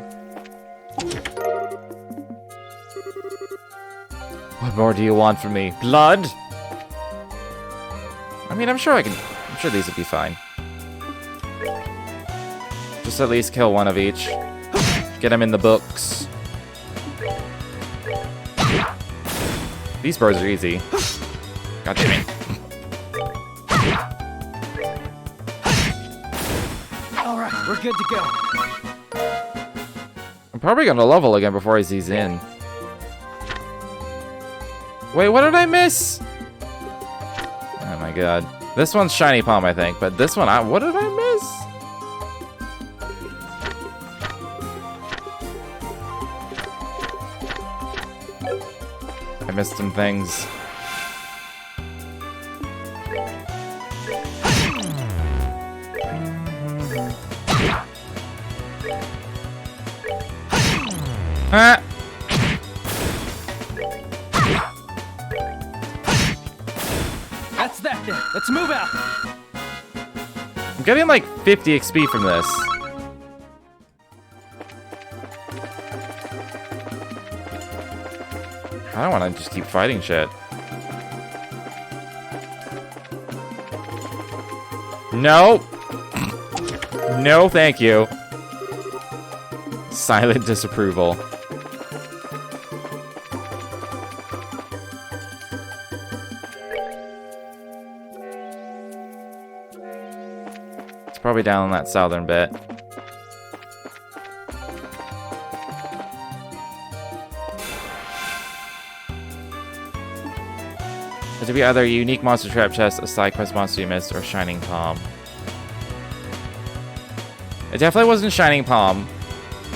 What more do you want from me? Blood? I mean, I'm sure these would be fine. Just at least kill one of each. Get them in the books. These birds are easy. God damn it. Alright, we're good to go. I'm probably gonna level again before he sees in. Wait, what did I miss? Oh my god. This one's Shiny Palm, I think, but this one, what did I miss? I missed some things. Ah! That's that then. Let's move out. I'm getting like 50 XP from this. I don't want to just keep fighting shit. No! No, thank you. Silent disapproval. It's probably down on that southern bit. It to be either a unique monster trap chest, a side quest monster you missed, or Shining Palm. It definitely wasn't Shining Palm,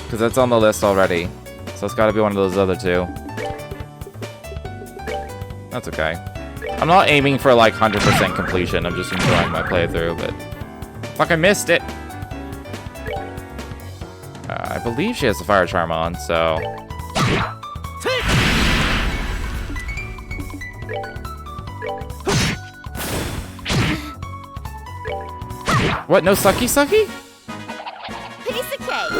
because that's on the list already. So it's gotta be one of those other two. That's okay. I'm not aiming for like 100% completion, I'm just enjoying my playthrough, but... fuck, I missed it! I believe she has the fire charm on, so... What, no sucky sucky? Piece of cake.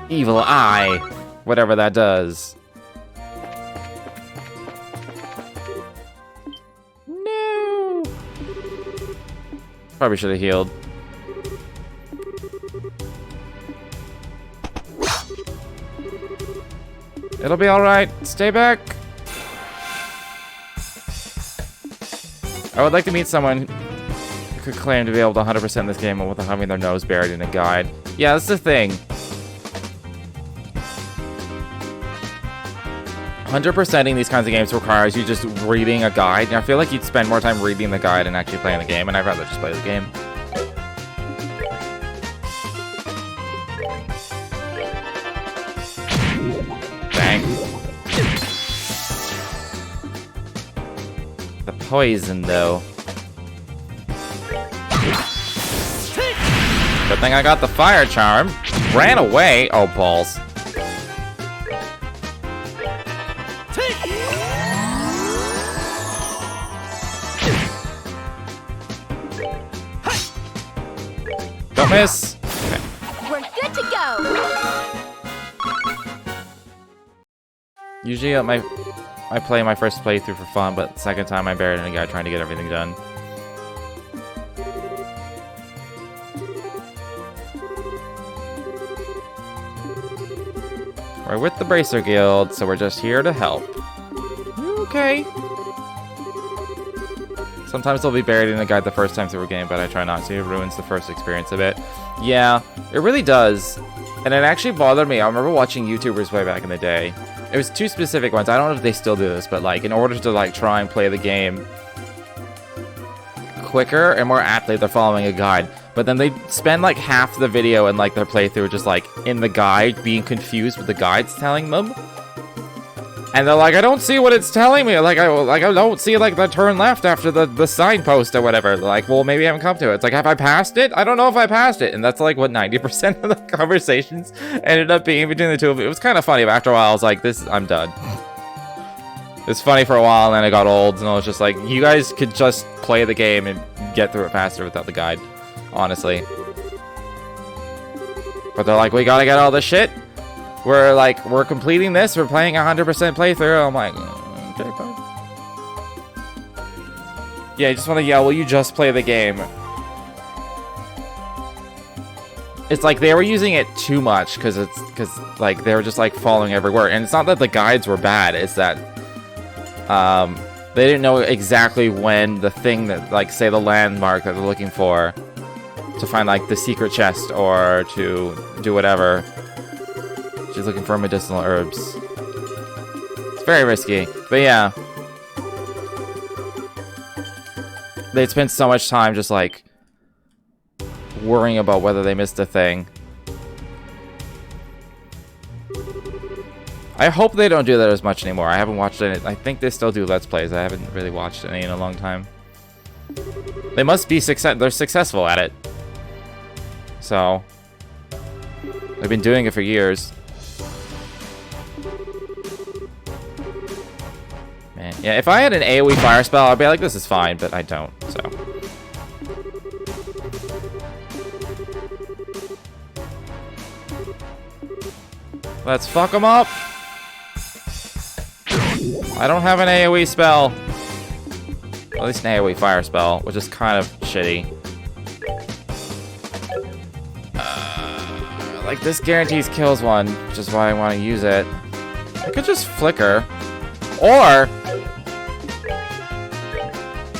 Evil eye. Whatever that does. No. Probably should have healed. It'll be alright. Stay back. I would like to meet someone who could claim to be able to 100% this game without having their nose buried in a guide. Yeah, that's the thing. 100%ing these kinds of games requires you just reading a guide, and I feel like you'd spend more time reading the guide and actually playing the game, and I'd rather just play the game. Bang. The poison, though. Good thing I got the fire charm. Ran away. Oh, balls. Don't miss. Okay. We're good to go. Usually I play my first playthrough for fun, but the second time I buried in a guy trying to get everything done. We're with the Bracer Guild, so we're just here to help. Okay. Sometimes they'll be buried in a guide the first time through a game, but I try not to. It ruins the first experience a bit. Yeah, it really does. And it actually bothered me. I remember watching YouTubers way back in the day. It was two specific ones. I don't know if they still do this, but like in order to like try and play the game quicker and more aptly, they're following a guide. But then they spend like half the video and like their playthrough just like in the guide being confused with the guides telling them. And they're like, I don't see what it's telling me. Like I don't see like the turn left after the signpost or whatever. They're like, well, maybe I haven't come to it. It's like, have I passed it? I don't know if I passed it. And that's like what 90% of the conversations ended up being between the two of them. It was kind of funny, but after a while, I was like, I'm done. It's funny for a while, and then it got old, and I was just like, you guys could just play the game and get through it faster without the guide, honestly. But they're like, we gotta get all this shit. We're completing this. We're playing 100% playthrough. I'm like, okay, fine. Yeah, I just want to yell, will you just play the game? It's like they were using it too much because like they were just like following every word. And it's not that the guides were bad. It's that they didn't know exactly when the thing that, like, say the landmark that they're looking for to find like the secret chest or to do whatever. She's looking for medicinal herbs. It's very risky, but yeah. They'd spent so much time just like worrying about whether they missed a thing. I hope they don't do that as much anymore. I haven't watched any. I think they still do Let's Plays. I haven't really watched any in a long time. They must be they're successful at it. So they've been doing it for years. Man, yeah, if I had an AoE fire spell, I'd be like, this is fine, but I don't, so. Let's fuck them up. I don't have an AoE spell. At least an AoE fire spell, which is kind of shitty. Like, this guarantees kills one, which is why I want to use it. I could just flicker. Or...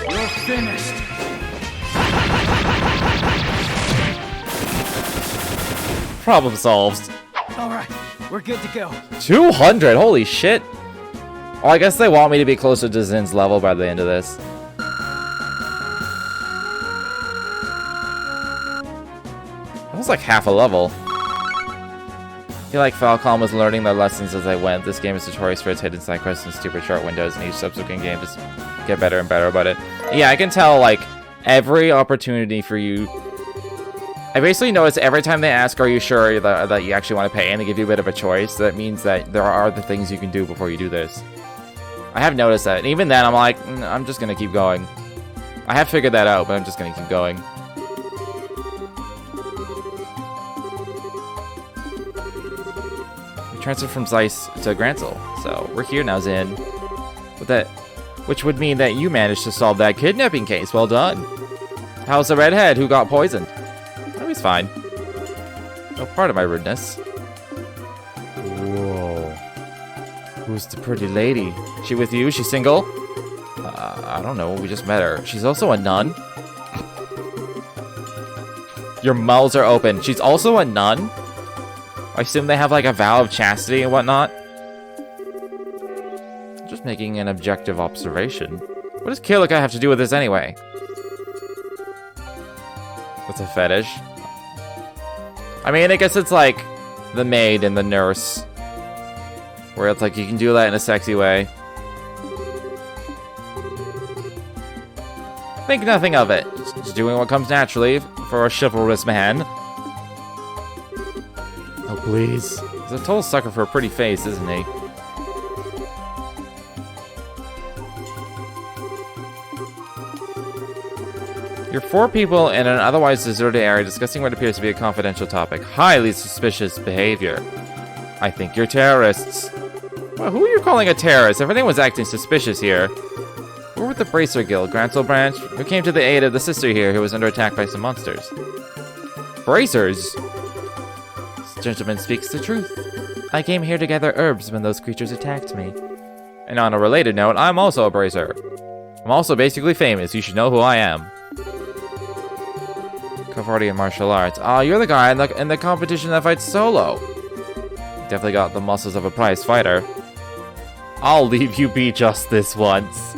You're finished. Problem solved. All right, we're good to go. 200, holy shit. Oh, I guess they want me to be closer to Zin's level by the end of this. That was like half a level. I feel like Falcom was learning their lessons as they went. This game is notorious for its hidden side quests and stupid short windows, and each subsequent game just get better and better about it. Yeah, I can tell, like, every opportunity for you... I basically notice every time they ask, are you sure that you actually want to pay, and they give you a bit of a choice, that means that there are other things you can do before you do this. I have noticed that, and even then, I'm like, I'm just going to keep going. I have figured that out, but I'm just going to keep going. Transfer from Zeiss to Gransel, so we're here now, Zin. With that, which would mean that you managed to solve that kidnapping case. Well done. How's the redhead who got poisoned? Oh, he's fine. No part of my rudeness. Whoa. Who's the pretty lady? She with you? She single? I don't know. We just met her. She's also a nun. Your mouths are open. She's also a nun? I assume they have like a vow of chastity and whatnot. Just making an objective observation. What does Kilika have to do with this anyway? That's a fetish. I mean, I guess it's like the maid and the nurse. Where it's like you can do that in a sexy way. Think nothing of it. Just doing what comes naturally for a chivalrous man. Oh, please. He's a total sucker for a pretty face, isn't he? You're four people in an otherwise deserted area discussing what appears to be a confidential topic. Highly suspicious behavior. I think you're terrorists. Well, who are you calling a terrorist? If anyone's acting suspicious here. We're with the Bracer Guild, Gransel branch, who came to the aid of the sister here who was under attack by some monsters. Bracers? This gentleman speaks the truth. I came here to gather herbs when those creatures attacked me. And on a related note, I'm also a bracer. I'm also basically famous. You should know who I am. Cavardian martial arts. Ah, you're the guy in the competition that fights solo. Definitely got the muscles of a prize fighter. I'll leave you be just this once.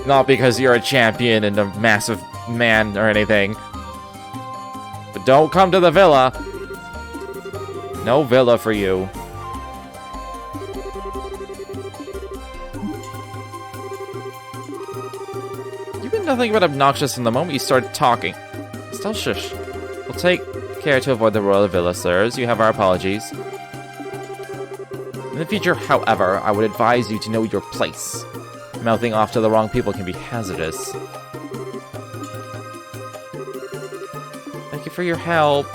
Not because you're a champion and a massive man or anything. But don't come to the villa. No villa for you. nothing but obnoxious from the moment you started talking. Still shush. We'll take care to avoid the royal villa, sirs. You have our apologies. In the future, however, I would advise you to know your place. Mouthing off to the wrong people can be hazardous. Thank you for your help.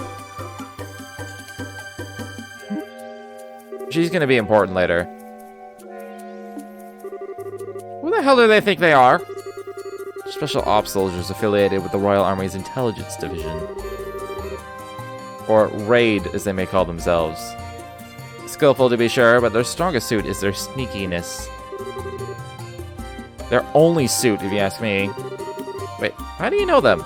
She's gonna be important later. Who the hell do they think they are? Special ops soldiers affiliated with the Royal Army's Intelligence Division. Or RAID, as they may call themselves. Skillful to be sure, but their strongest suit is their sneakiness. Their only suit, if you ask me. Wait, how do you know them?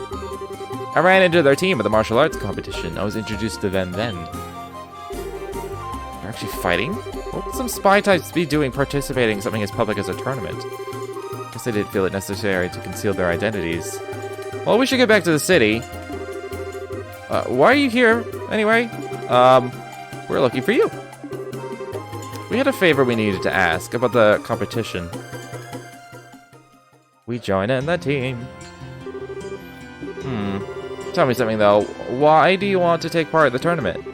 I ran into their team at the martial arts competition. I was introduced to them then. They're actually fighting? What would some spy types be doing participating in something as public as a tournament? Guess they didn't feel it necessary to conceal their identities. Well, we should get back to the city. Why are you here, anyway? We're looking for you. We had a favor we needed to ask about the competition. We join in the team. Tell me something, though. Why do you want to take part in the tournament?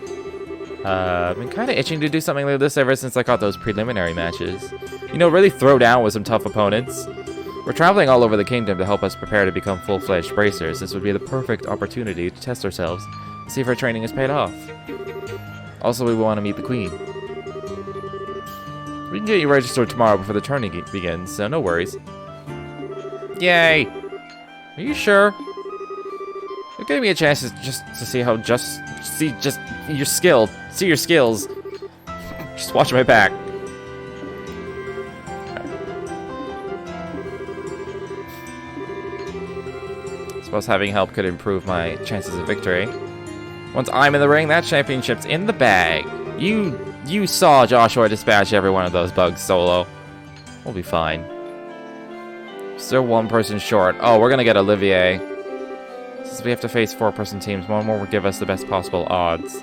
I've been kind of itching to do something like this ever since I caught those preliminary matches. You know, really throw down with some tough opponents. We're traveling all over the kingdom to help us prepare to become full-fledged bracers. This would be the perfect opportunity to test ourselves, see if our training has paid off. Also, we want to meet the queen. We can get you registered tomorrow before the tourney begins, so no worries. Yay! Are you sure? You're giving me a chance to see how your skill. See your skills. Just watch my back. Suppose having help could improve my chances of victory. Once I'm in the ring, that championship's in the bag. You saw Joshua dispatch every one of those bugs solo. We'll be fine. Still one person short. Oh, we're gonna get Olivier. Since we have to face 4-person teams, one more will give us the best possible odds.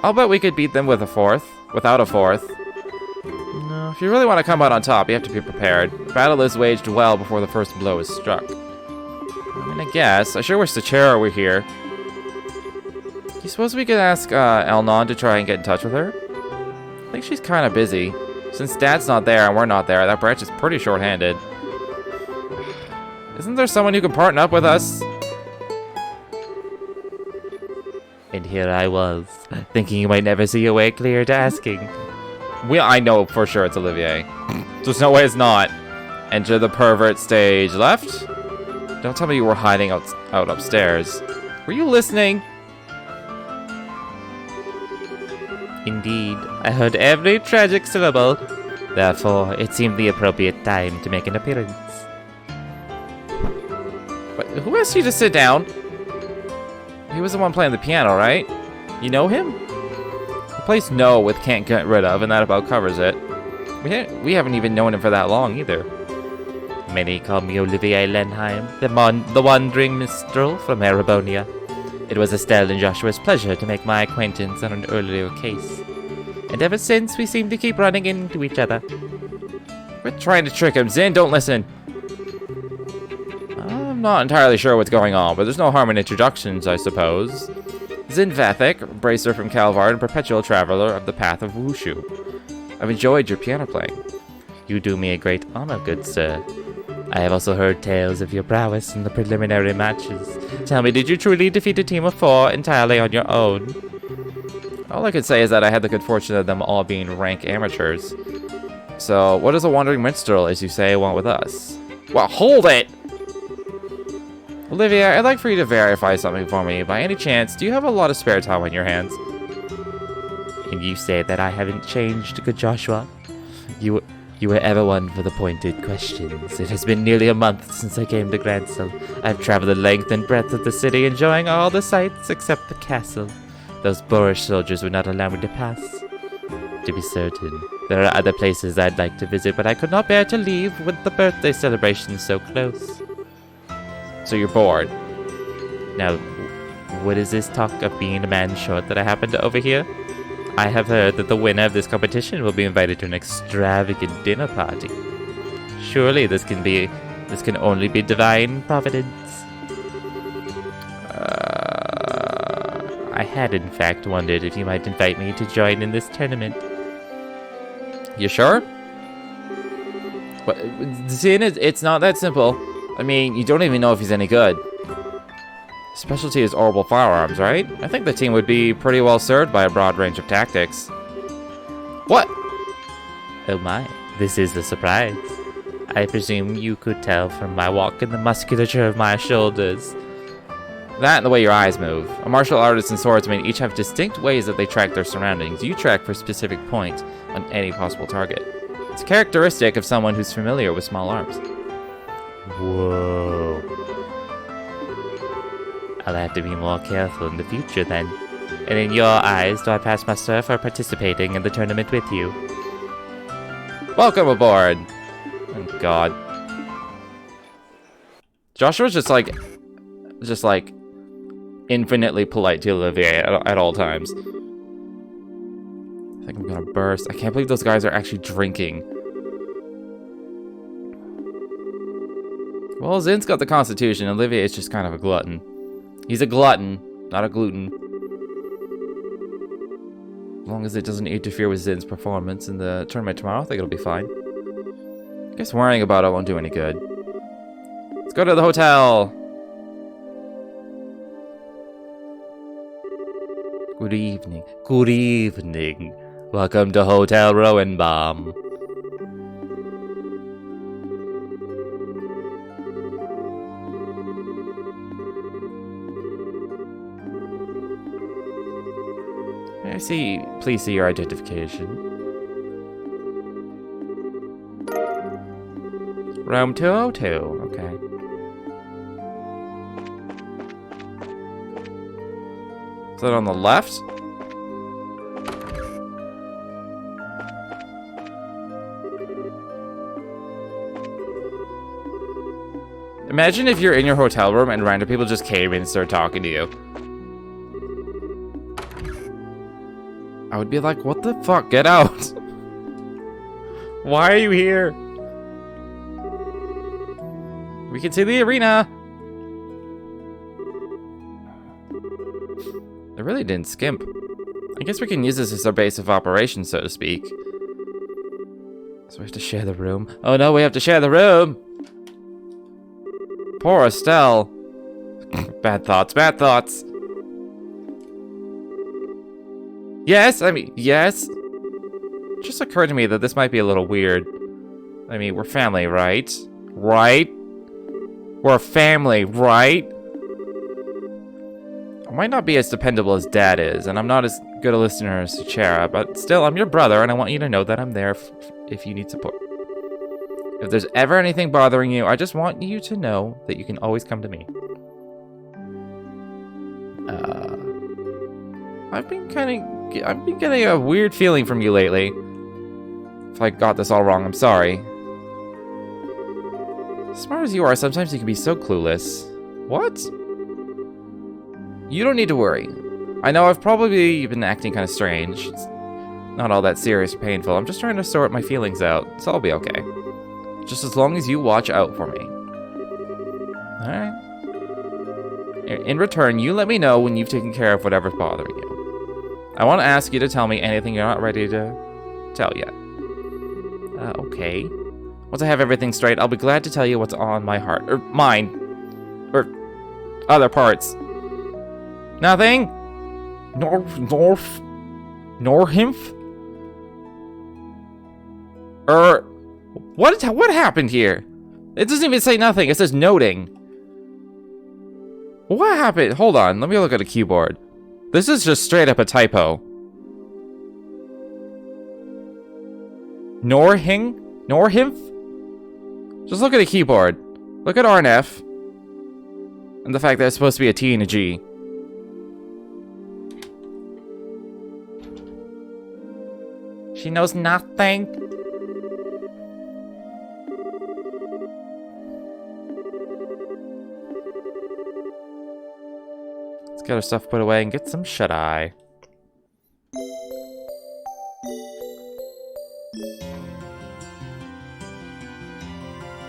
I'll bet we could beat them with a fourth. Without a fourth. No, if you really want to come out on top, you have to be prepared. Battle is waged well before the first blow is struck. I mean, I guess. I sure wish the chair were here. Do you suppose we could ask Elnon to try and get in touch with her? I think she's kind of busy. Since Dad's not there and we're not there, that branch is pretty short-handed. Isn't there someone who can partner up with us? And here I was, thinking you might never see your way clear to asking. I know for sure it's Olivier. There's no way it's not. Enter the pervert stage left. Don't tell me you were hiding out upstairs. Were you listening? Indeed, I heard every tragic syllable. Therefore, it seemed the appropriate time to make an appearance. But who asked you to sit down? He was the one playing the piano, right? You know him? The place No with Can't Get Rid Of, and that about covers it. We haven't even known him for that long, either. Many call me Olivier Lenheim, the wandering minstrel from Erebonia. It was Estelle and Joshua's pleasure to make my acquaintance on an earlier case. And ever since, we seem to keep running into each other. Quit trying to trick him, Zin, don't listen. I'm not entirely sure what's going on, but there's no harm in introductions, I suppose. Zin Vathek, bracer from Calvard and perpetual traveler of the path of Wushu. I've enjoyed your piano playing. You do me a great honor, good sir. I have also heard tales of your prowess in the preliminary matches. Tell me, did you truly defeat a team of 4 entirely on your own? All I can say is that I had the good fortune of them all being rank amateurs. So, what does a wandering minstrel, as you say, want with us? Well, hold it! Olivia, I'd like for you to verify something for me. By any chance, do you have a lot of spare time on your hands? And you say that I haven't changed, good Joshua? You were ever one for the pointed questions. It has been nearly a month since I came to Gransel. I've traveled the length and breadth of the city, enjoying all the sights except the castle. Those boorish soldiers would not allow me to pass. To be certain, there are other places I'd like to visit, but I could not bear to leave with the birthday celebration so close. So you're bored? Now, what is this talk of being a man short that I happen to overhear? I have heard that the winner of this competition will be invited to an extravagant dinner party. Surely this can be This can only be divine providence. I had in fact wondered if you might invite me to join in this tournament. You sure? But Zin, it's not that simple. I mean, you don't even know if he's any good. Specialty is orbital firearms, right? I think the team would be pretty well served by a broad range of tactics. What? Oh my, this is a surprise. I presume you could tell from my walk and the musculature of my shoulders. That and the way your eyes move. A martial artist and swordsman each have distinct ways that they track their surroundings. You track for a specific point on any possible target. It's a characteristic of someone who's familiar with small arms. Whoa. I'll have to be more careful in the future then. And in your eyes, do I pass muster for participating in the tournament with you? Welcome aboard! Oh god. Joshua's just like infinitely polite to Olivier at all times. I think I'm gonna burst. I can't believe those guys are actually drinking. Well, Zin's got the constitution. Olivier is just kind of a glutton. He's a glutton, not a gluten. As long as it doesn't interfere with Zin's performance in the tournament tomorrow, I think it'll be fine. I guess worrying about it won't do any good. Let's go to the hotel. Good evening. Good evening. Welcome to Hotel Rowenbaum. Please see your identification. Room 202, okay. Is that on the left? Imagine if you're in your hotel room and random people just came in and started talking to you. I would be like, what the fuck? Get out! Why are you here? We can see the arena! They really didn't skimp. I guess we can use this as our base of operations, so to speak. So we have to share the room. Oh no, we have to share the room! Poor Estelle. Bad thoughts, bad thoughts. Yes, yes. It just occurred to me that this might be a little weird. I mean, we're family, right? Right? We're family, right? I might not be as dependable as Dad is, and I'm not as good a listener as Chara, but still, I'm your brother, and I want you to know that I'm there if you need support. If there's ever anything bothering you, I just want you to know that you can always come to me. I've been getting a weird feeling from you lately. If I got this all wrong, I'm sorry. As smart as you are, sometimes you can be so clueless. What? You don't need to worry. I know I've probably been acting kind of strange. It's not all that serious or painful. I'm just trying to sort my feelings out, so I'll be okay. Just as long as you watch out for me. Alright. In return, you let me know when you've taken care of whatever's bothering you. I want to ask you to tell me anything you're not ready to tell yet. Okay. Once I have everything straight, I'll be glad to tell you what's on my heart. Or mind. Or other parts. Nothing? Norhimph? What happened here? It doesn't even say nothing. It says noting. What happened? Hold on. Let me look at a keyboard. This is just straight up a typo. Norhimph? Just look at the keyboard. Look at R and F. And the fact that it's supposed to be a T and a G. She knows nothing. Let's get our stuff put away and get some shut-eye.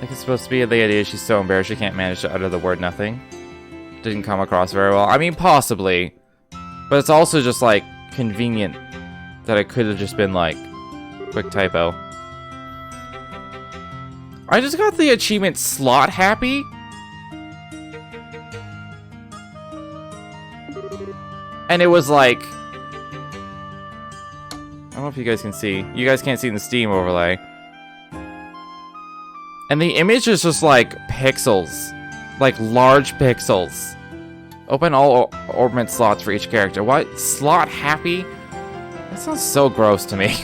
think it's supposed to be the idea she's so embarrassed she can't manage to utter the word nothing. Didn't come across very well. I mean, possibly. But it's also just, like, convenient that it could have just been, like, quick typo. I just got the achievement slot happy. And it was like... I don't know if you guys can see. You guys can't see in the Steam overlay. And the image is just like pixels. Like large pixels. Open all orbment slots for each character. What? Slot happy? That sounds so gross to me.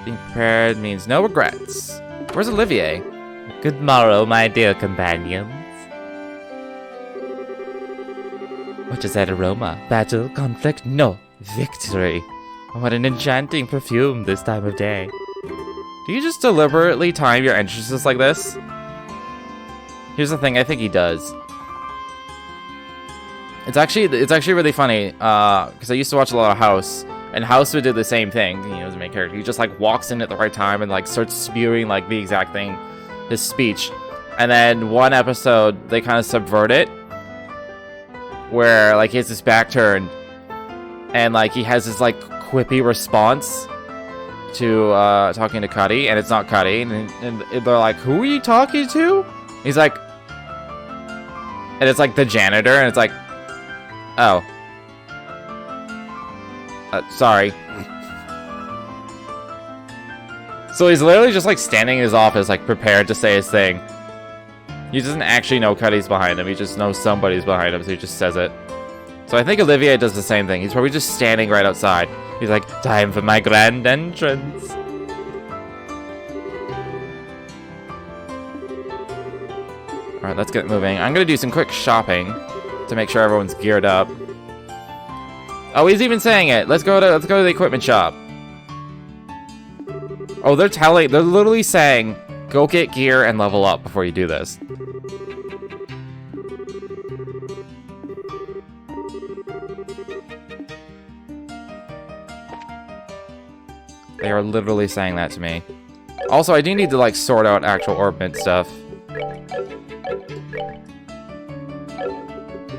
Being prepared means no regrets. Where's Olivier? Good morrow, my dear companions. What is that aroma? Battle, conflict, no, victory. What an enchanting perfume this time of day. Do you just deliberately time your entrances like this? Here's the thing, I think he does. It's actually really funny, because I used to watch a lot of House, and House would do the same thing, you know, as the main character. He just, like, walks in at the right time and, like, starts spewing, like, the exact thing, his speech. And then one episode, they kind of subvert it, where, like, he has his back turned, and, like, he has his, like, quippy response to, talking to Cuddy, and it's not Cuddy, and they're like, who are you talking to? He's like, and it's, like, the janitor, and it's like, oh. Sorry. So he's literally just, like, standing in his office, like, prepared to say his thing. He doesn't actually know Cuddy's behind him. He just knows somebody's behind him, so he just says it. So I think Olivier does the same thing. He's probably just standing right outside. He's like, time for my grand entrance. Alright, let's get moving. I'm gonna do some quick shopping to make sure everyone's geared up. Oh, he's even saying it. Let's go to the equipment shop. Oh, they're literally saying, go get gear and level up before you do this. They are literally saying that to me. Also, I do need to, like, sort out actual orbment stuff.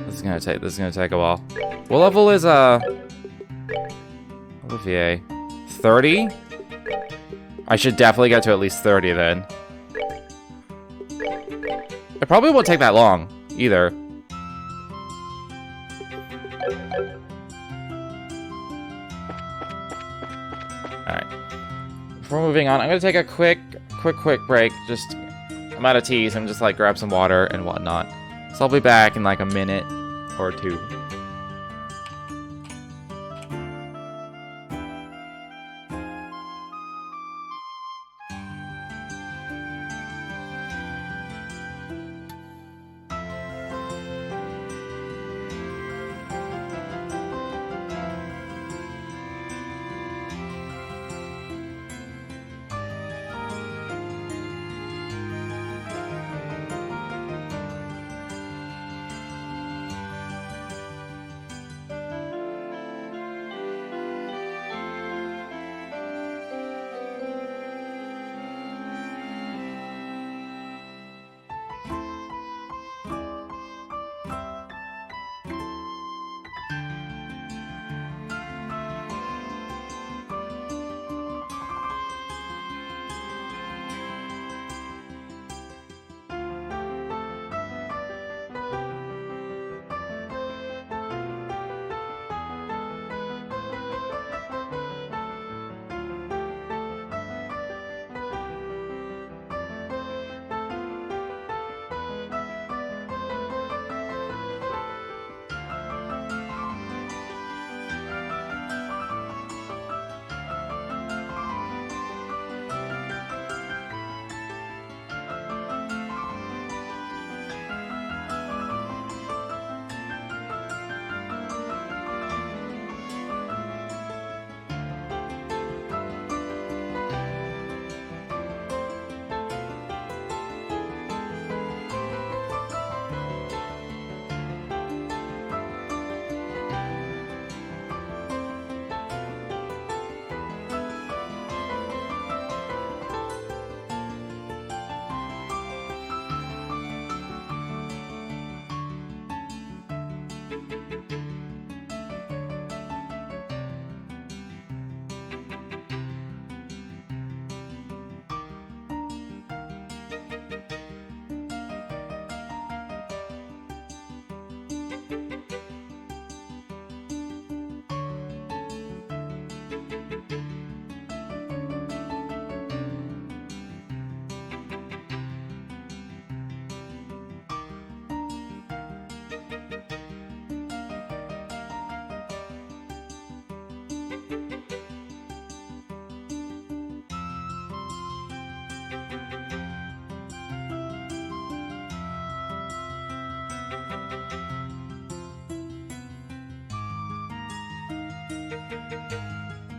This is gonna take a while. What level is, Olivier? 30? I should definitely get to at least 30 then. It probably won't take that long, either. Alright. Before moving on, I'm gonna take a quick break. I'm out of tea, so I'm just, like, grab some water and whatnot. So I'll be back in, like, a minute or two.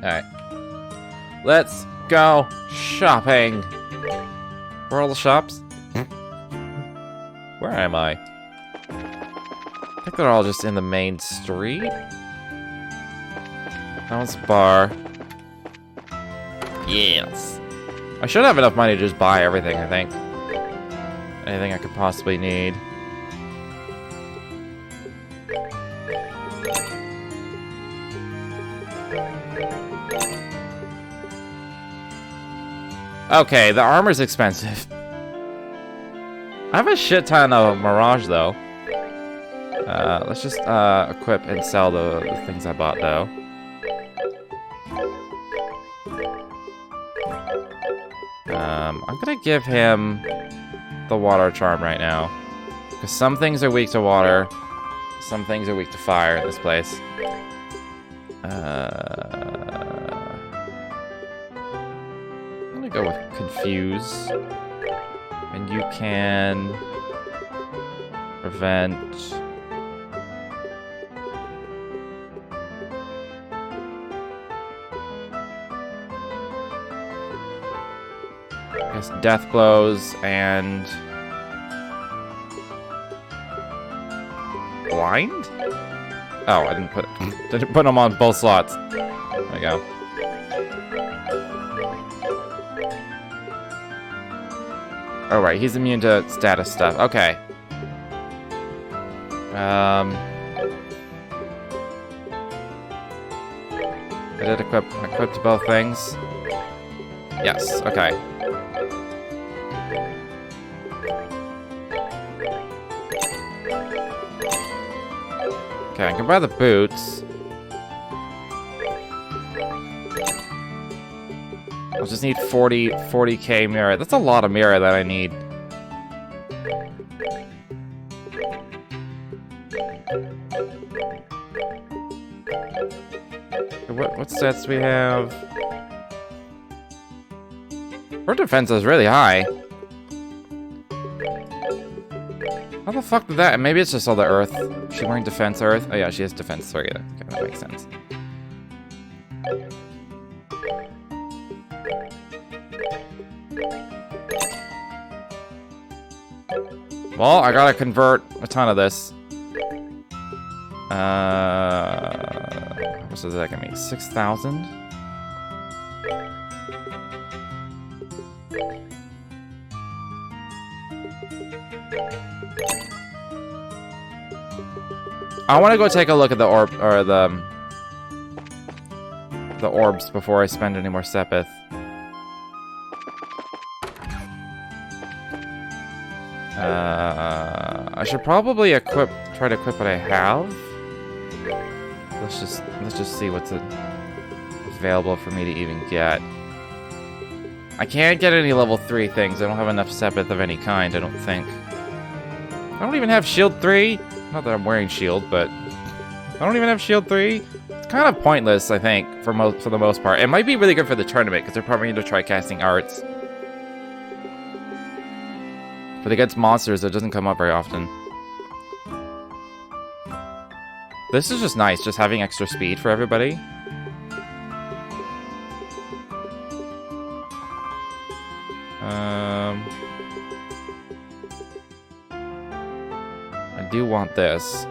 Alright. Let's go shopping. Where are all the shops? Where am I? I think they're all just in the main street. That one's a bar. Yes. I should have enough money to just buy everything, I think. Anything I could possibly need. Okay, the armor's expensive. I have a shit ton of Mirage, though. Let's just equip and sell the things I bought, though. I'm gonna give him the water charm right now. Because some things are weak to water. Some things are weak to fire in this place. I'm gonna go with Confuse. And you can prevent... I guess Death Blows and... Blind? Oh, I didn't put them on both slots. There we go. Oh, right, he's immune to status stuff. Okay. I did equipped both things. Yes, okay. Okay, I can buy the boots. I'll just need 40k mirror. That's a lot of mirror that I need. What stats do we have? Her defense is really high. How the fuck did that? Maybe it's just all the earth. She's wearing defense earth. Oh yeah, she has defense 3. Okay, that makes sense. Well, I gotta convert a ton of this. How much does that give me? 6,000? I want to go take a look at the orb, or the orbs before I spend any more Sepith. I should probably try to equip what I have. Let's just see what's available for me to even get. I can't get any level 3 things. I don't have enough Sepith of any kind, I don't think. I don't even have shield 3. Not that I'm wearing shield, but I don't even have shield 3. It's kind of pointless, I think, for the most part. It might be really good for the tournament because they're probably going to try casting arts. But against monsters, it doesn't come up very often. This is just nice, just having extra speed for everybody. I do want this.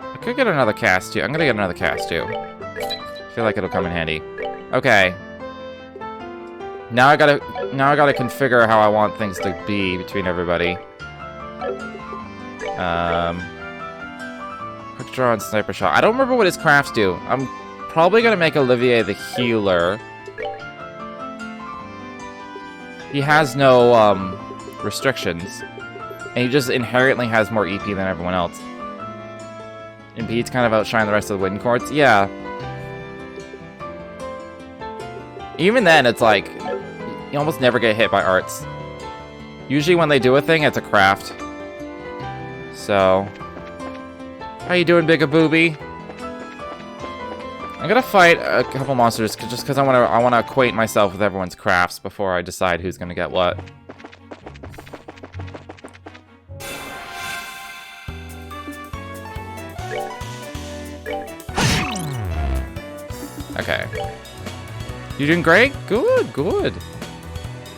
I could get another cast too. I'm gonna get another cast too. I feel like it'll come in handy. Okay. Now I gotta configure how I want things to be between everybody. Quick draw and sniper shot. I don't remember what his crafts do. I'm probably gonna make Olivier the healer. He has no restrictions, and he just inherently has more EP than everyone else. And Pete's kind of outshine the rest of the wind courts. Yeah. Even then, it's like you almost never get hit by arts. Usually when they do a thing, it's a craft. So, how you doing, Big Booby? I'm gonna fight a couple monsters just because I wanna acquaint myself with everyone's crafts before I decide who's gonna get what. Okay. You doing great? Good, good.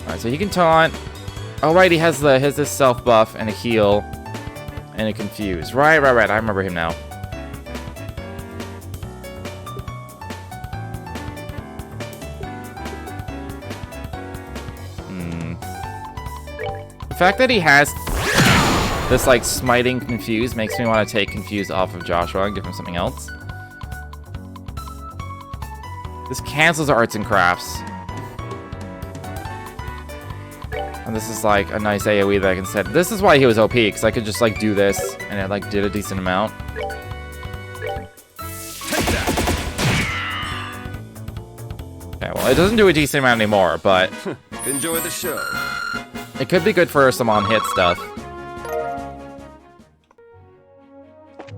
Alright, so he can taunt. Oh, right, he has this self buff and a heal and a confuse. Right. I remember him now. The fact that he has this, like, smiting confuse makes me want to take confuse off of Joshua and give him something else. This cancels arts and crafts. And this is, like, a nice AoE that I can set. This is why he was OP, because I could just, like, do this, and it, like, did a decent amount. Okay, well, it doesn't do a decent amount anymore, but... Enjoy the show. It could be good for some on-hit stuff.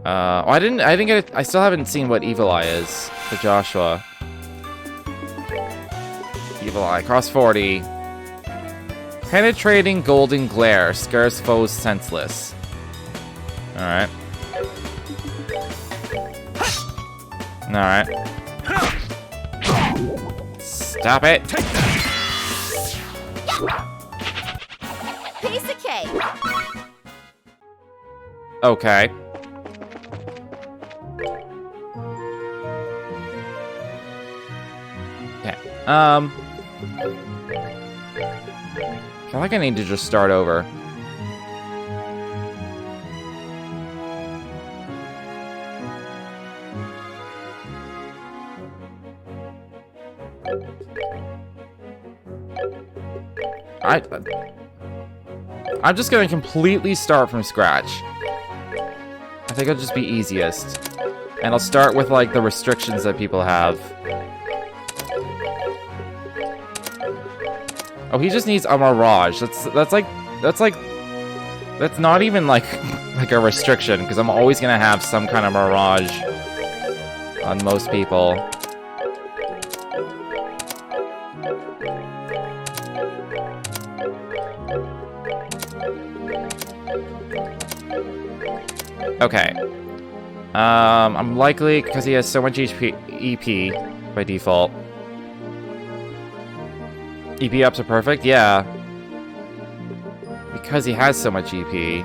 I didn't get it. I still haven't seen what Evil Eye is for Joshua. Evil Eye, cross 40. Penetrating golden glare scares foes senseless. Alright. Alright. Stop it. Piece of cake. Okay. Okay. I feel like I need to just start over. I'm just gonna completely start from scratch. I think it'll just be easiest. And I'll start with, like, the restrictions that people have. Oh, he just needs a Mirage. That's not even, like, like a restriction, because I'm always gonna have some kind of Mirage on most people. Okay. I'm likely, because he has so much EP by default. EP ups are perfect? Yeah. Because he has so much EP,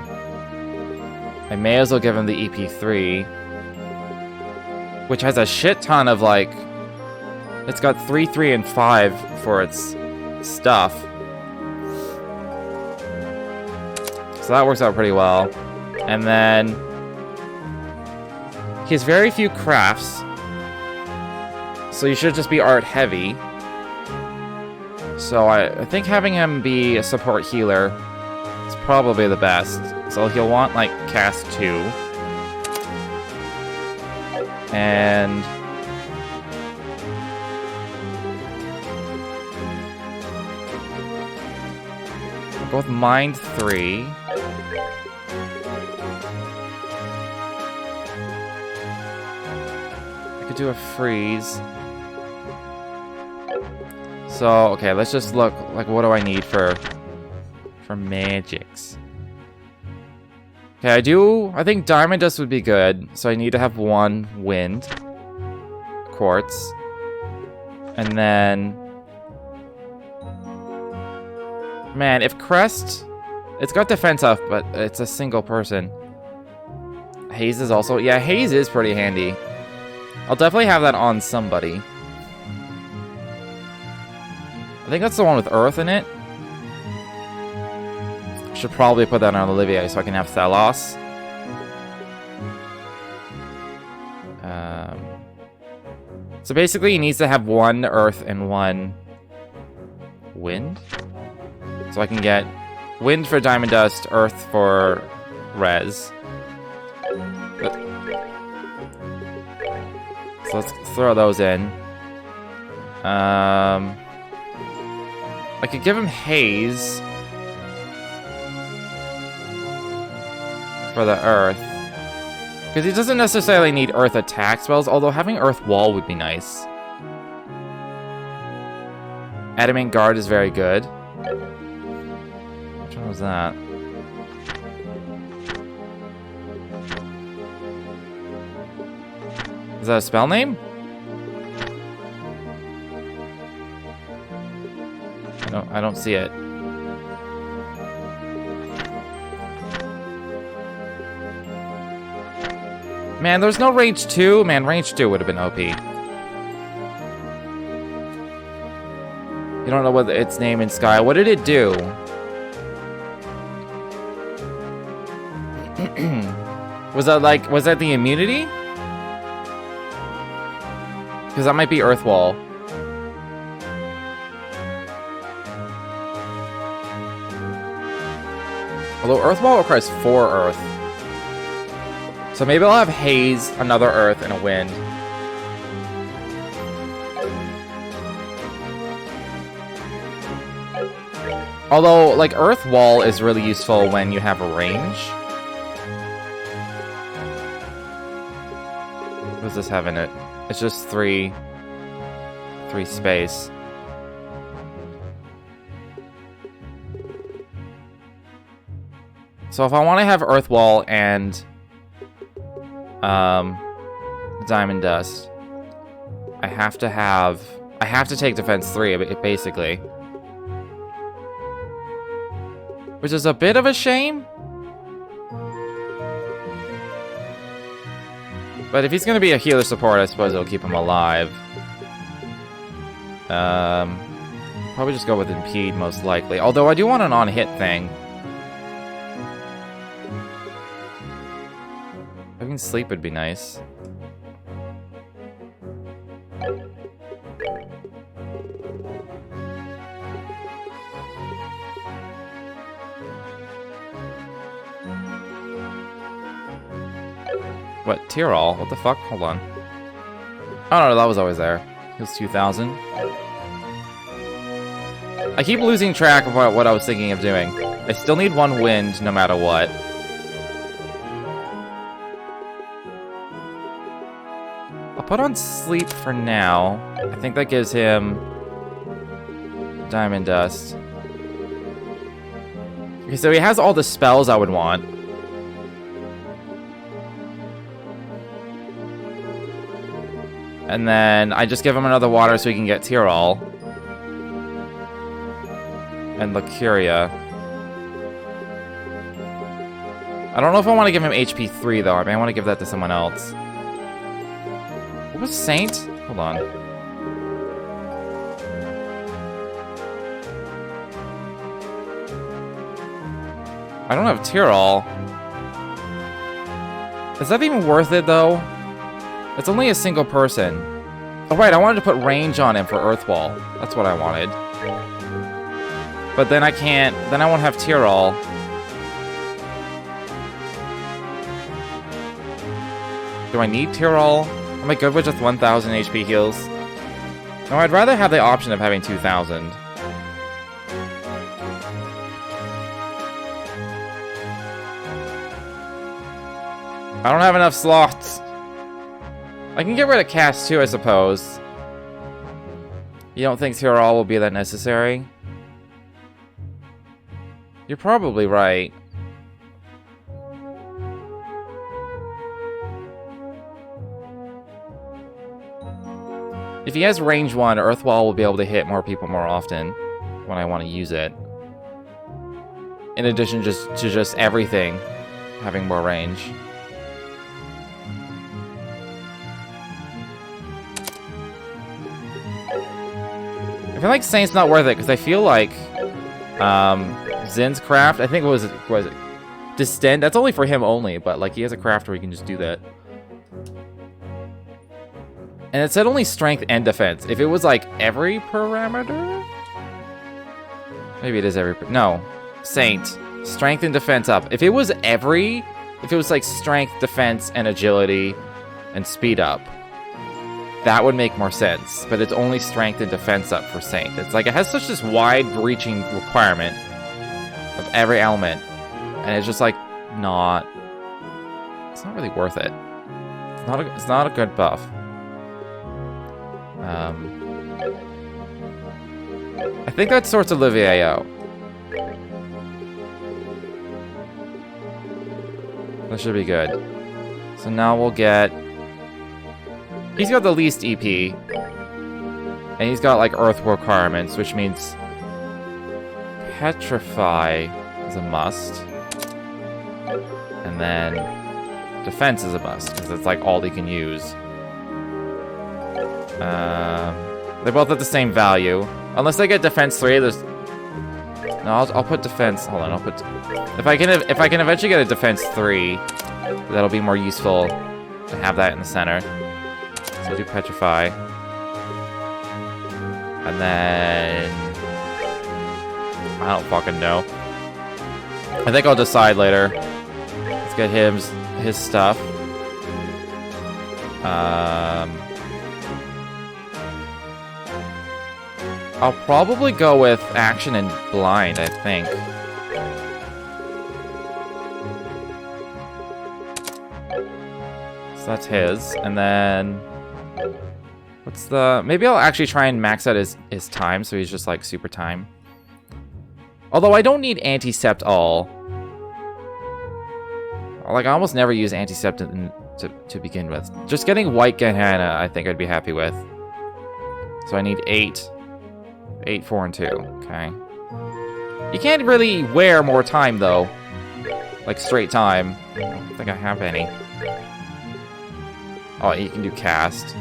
I may as well give him the EP3. Which has a shit ton of, like... It's got 3, 3, and 5 for its stuff. So that works out pretty well. And then... he has very few crafts. So you should just be art heavy. So I think having him be a support healer is probably the best. So he'll want, like, cast 2. And... I'll go with Mind 3. I could do a freeze. So, okay, let's just look, like, what do I need for magics? Okay, I think Diamond Dust would be good, so I need to have 1 wind. Quartz. And then... Man, if Crest... It's got defense up, but it's a single person. Haze is also... Yeah, Haze is pretty handy. I'll definitely have that on somebody. I think that's the one with Earth in it. Should probably put that on Olivier so I can have Thalos. So basically he needs to have 1 Earth and 1 Wind. So I can get Wind for Diamond Dust, Earth for Res. So let's throw those in. I could give him Haze for the Earth. Because he doesn't necessarily need Earth attack spells, although having Earth Wall would be nice. Adamant Guard is very good. Which one was that? Is that a spell name? I don't see it. Man, there's no range 2? Man, range 2 would have been OP. You don't know what its name in Sky. What did it do? Was that the immunity? Because that might be Earth Wall. Although Earth Wall requires 4 Earth. So maybe I'll have Haze, another Earth, and a Wind. Although, like, Earth Wall is really useful when you have a range. What does this have in it? It's just 3 space. So if I want to have Earth Wall and Diamond Dust, I have to take Defense 3, basically. Which is a bit of a shame. But if he's going to be a healer support, I suppose it'll keep him alive. Probably just go with Impede, most likely. Although I do want an on-hit thing. Having sleep would be nice. What? Tyrol? What the fuck? Hold on. Oh no, that was always there. It was 2000. I keep losing track of what I was thinking of doing. I still need 1 wind no matter what. I'll put on sleep for now. I think that gives him Diamond Dust. Okay, so he has all the spells I would want. And then I just give him another water so he can get Tyrol. And Lucuria. I don't know if I want to give him HP 3 though. I may want to give that to someone else. What was Saint? Hold on. I don't have Tyrol. Is that even worth it though? It's only a single person. Oh right, I wanted to put range on him for Earthwall. That's what I wanted. But then I can't, then I won't have Tyrol. Do I need Tyrol? Am I good with just 1000 HP heals? No, I'd rather have the option of having 2000. I don't have enough slots. I can get rid of Cast too, I suppose. You don't think Tyrol will be that necessary? You're probably right. If he has range 1, Earthwall will be able to hit more people more often when I want to use it. In addition to just everything having more range. I feel like Saint's not worth it, because I feel like Zin's craft, I think it was Distend, that's only for him only, but like he has a craft where he can just do that. And it said only strength and defense. If it was like every parameter? Maybe it is every, no. Saint, strength and defense up. If it was like strength, defense, and agility, and speed up, that would make more sense, but it's only strength and defense up for Saint. It's like, it has such this wide-reaching requirement of every element, and it's just like, it's not really worth it. It's not a good buff. I think that sorts Olivier out. That should be good. So now we'll get... He's got the least EP. And he's got, like, Earth requirements, which means Petrify is a must. And then defense is a must, because it's like all they can use. They both have the same value. Unless they get defense 3, there's... No, I'll put defense... Hold on, I'll put... If I can eventually get a defense 3, that'll be more useful to have that in the center. So I'll do Petrify. And then... I don't fucking know. I think I'll decide later. Let's get his stuff. I'll probably go with action and blind, I think. So that's his, and then... What's the... Maybe I'll actually try and max out his time, so he's just like super time. Although I don't need Anticept all. Like, I almost never use Anticept to begin with. Just getting White Gehenna, I think I'd be happy with. So I need 8. 8, 4, and 2. Okay. You can't really wear more time, though. Like, straight time. I don't think I have any. Oh, you can do cast.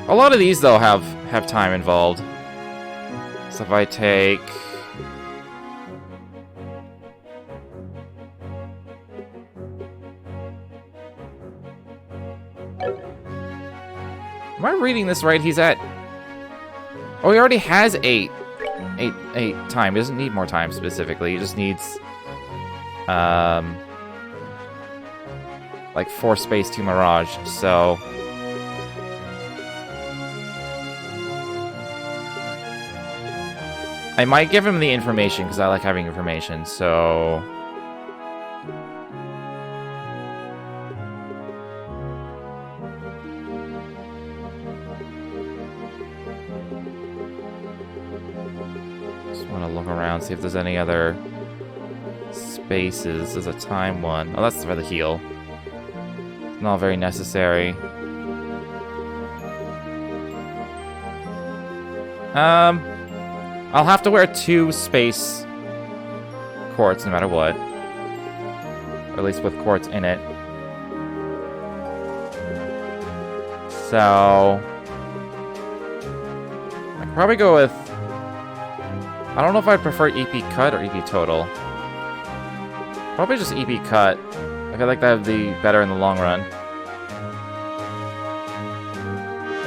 A lot of these, though, have time involved. So if I take... Am I reading this right? He's at... Oh, he already has 8 time. He doesn't need more time specifically. He just needs... like 4 space to Mirage, so... I might give him the information, because I like having information, so... Just want to look around, see if there's any other spaces. There's a time one. Oh, that's for the heal. It's not very necessary. I'll have to wear 2 space quartz no matter what. Or at least with quartz in it. So... I'd probably go with... I don't know if I prefer EP cut or EP total. Probably just EP cut. I feel like that would be better in the long run.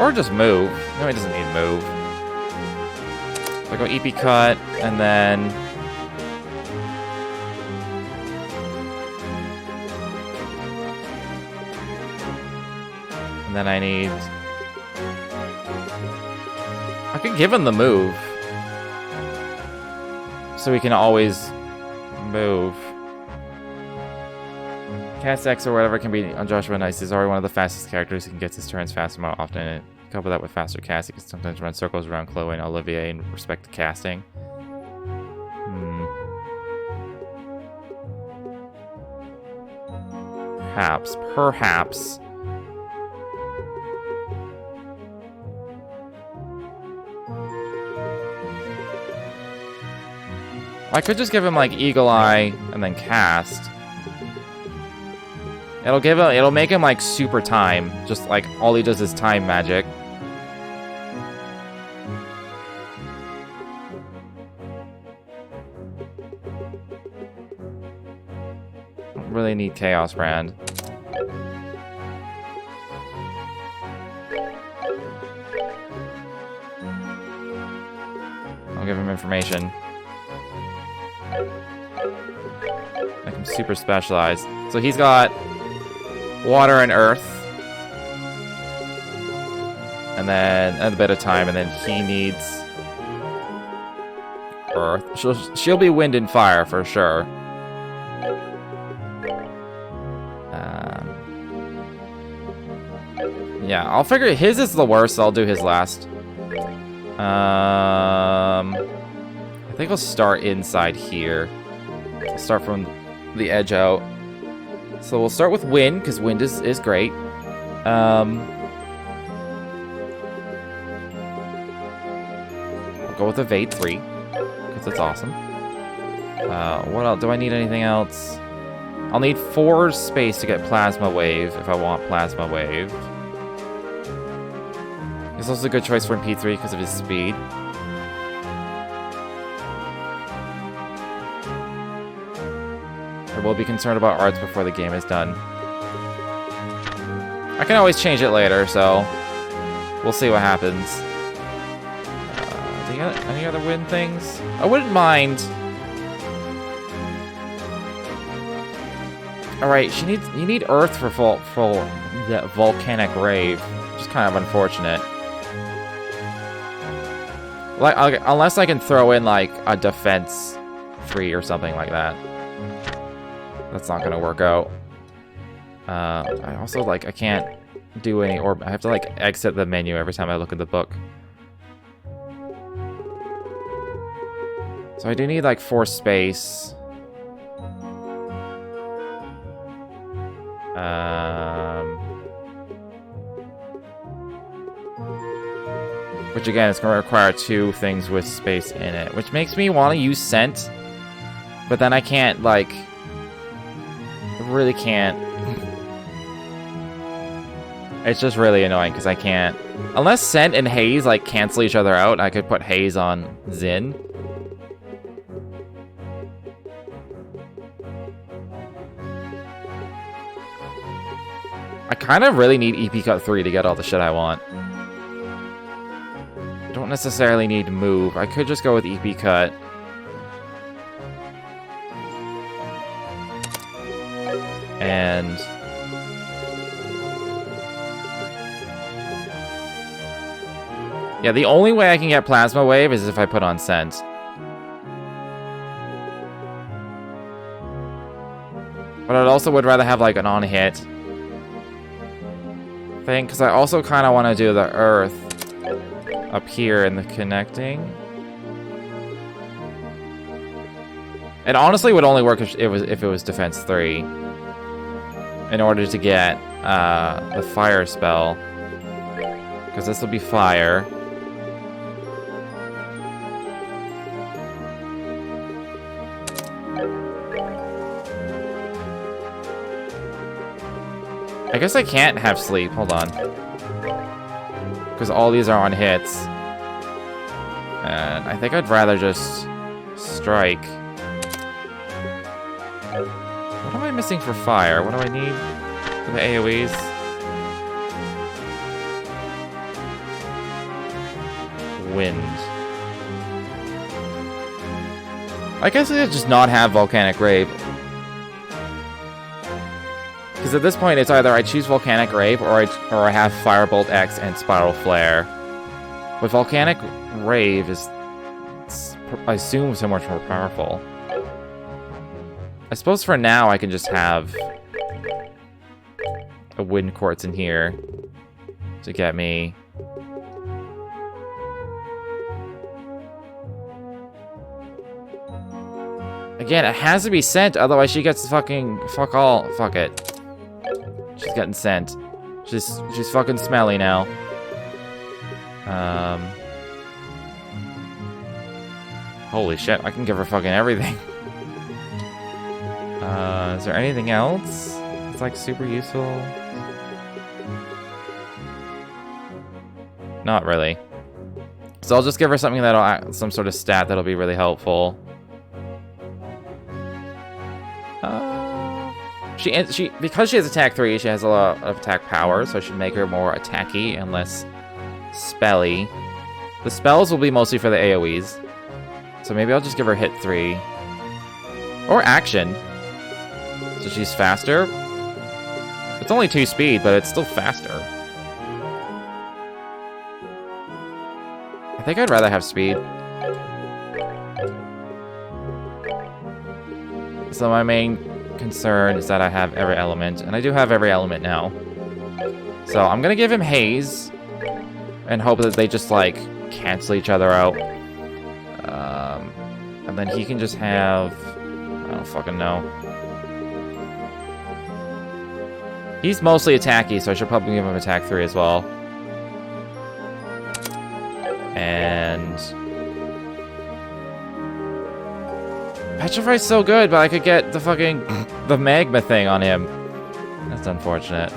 Or just move. No, he doesn't need move. So I go EP cut, and then... And then I need... I could give him the move. So we can always move. Cast X or whatever can be on Joshua Nice. He's already one of the fastest characters. He can get his turns faster more often. And couple that with faster cast, he can sometimes run circles around Chloe and Olivier in respect to casting. Perhaps. I could just give him like Eagle Eye and then cast. It'll make him like super time. Just like all he does is time magic. Don't really need Chaos Brand. I'll give him information. Make him super specialized. So he's got water and earth. And then a bit of time, and then he needs earth. She'll be wind and fire for sure. Yeah, I'll figure his is the worst, so I'll do his last. I think I'll start inside here. I'll start from the edge out. So we'll start with wind, because wind is great. I'll go with Evade 3. because that's awesome. What else? Do I need anything else? I'll need 4 space to get Plasma Wave if I want Plasma Wave. He's also a good choice for P3 because of his speed. I will be concerned about arts before the game is done. I can always change it later, so we'll see what happens. Any other wind things? I wouldn't mind. All right, you need Earth for the volcanic rave, which is kind of unfortunate. Like, unless I can throw in like a defense 3 or something like that. That's not gonna work out. I also like I can't do any I have to like exit the menu every time I look at the book. So I do need like 4 space. Which again is going to require 2 things with space in it, which makes me want to use scent, but then I can't like. I really can't. It's just really annoying because I can't. Unless scent and haze like cancel each other out, I could put haze on Zin. I kind of really need EP Cut 3 to get all the shit I want. Don't necessarily need move. I could just go with EP Cut. And yeah, the only way I can get Plasma Wave is if I put on Scent. But I also would rather have like an on-hit thing, because I also kind of want to do the Earth up here in the connecting. It honestly would only work if it was Defense 3 in order to get the Fire spell, because this will be Fire. I guess I can't have Sleep. Hold on. Because all these are on hits. And I think I'd rather just Strike. What am I missing for Fire? What do I need for the AoEs? Wind. I guess I could just not have Volcanic Rave. Because at this point, it's either I choose Volcanic Rave or I have Firebolt X and Spiral Flare. But Volcanic Rave is, I assume, so much more powerful. I suppose for now I can just have a Wind Quartz in here to get me. Again, it has to be sent, otherwise she gets fucking fuck it. She's getting sent. She's fucking smelly now. Holy shit, I can give her fucking everything. Is there anything else that's like super useful? Not really. So I'll just give her something that'll some sort of stat that'll be really helpful. Because she has attack 3, she has a lot of attack power, so I should make her more attacky and less spelly. The spells will be mostly for the AoEs, so maybe I'll just give her hit 3. Or action. So she's faster. It's only 2 speed, but it's still faster. I think I'd rather have speed. So my main concern is that I have every element, and I do have every element now. So I'm gonna give him Haze and hope that they just like cancel each other out. And then he can just have, I don't fucking know. He's mostly attacky, so I should probably give him attack 3 as well. And Petrify's so good, but I could get the fucking the magma thing on him. That's unfortunate.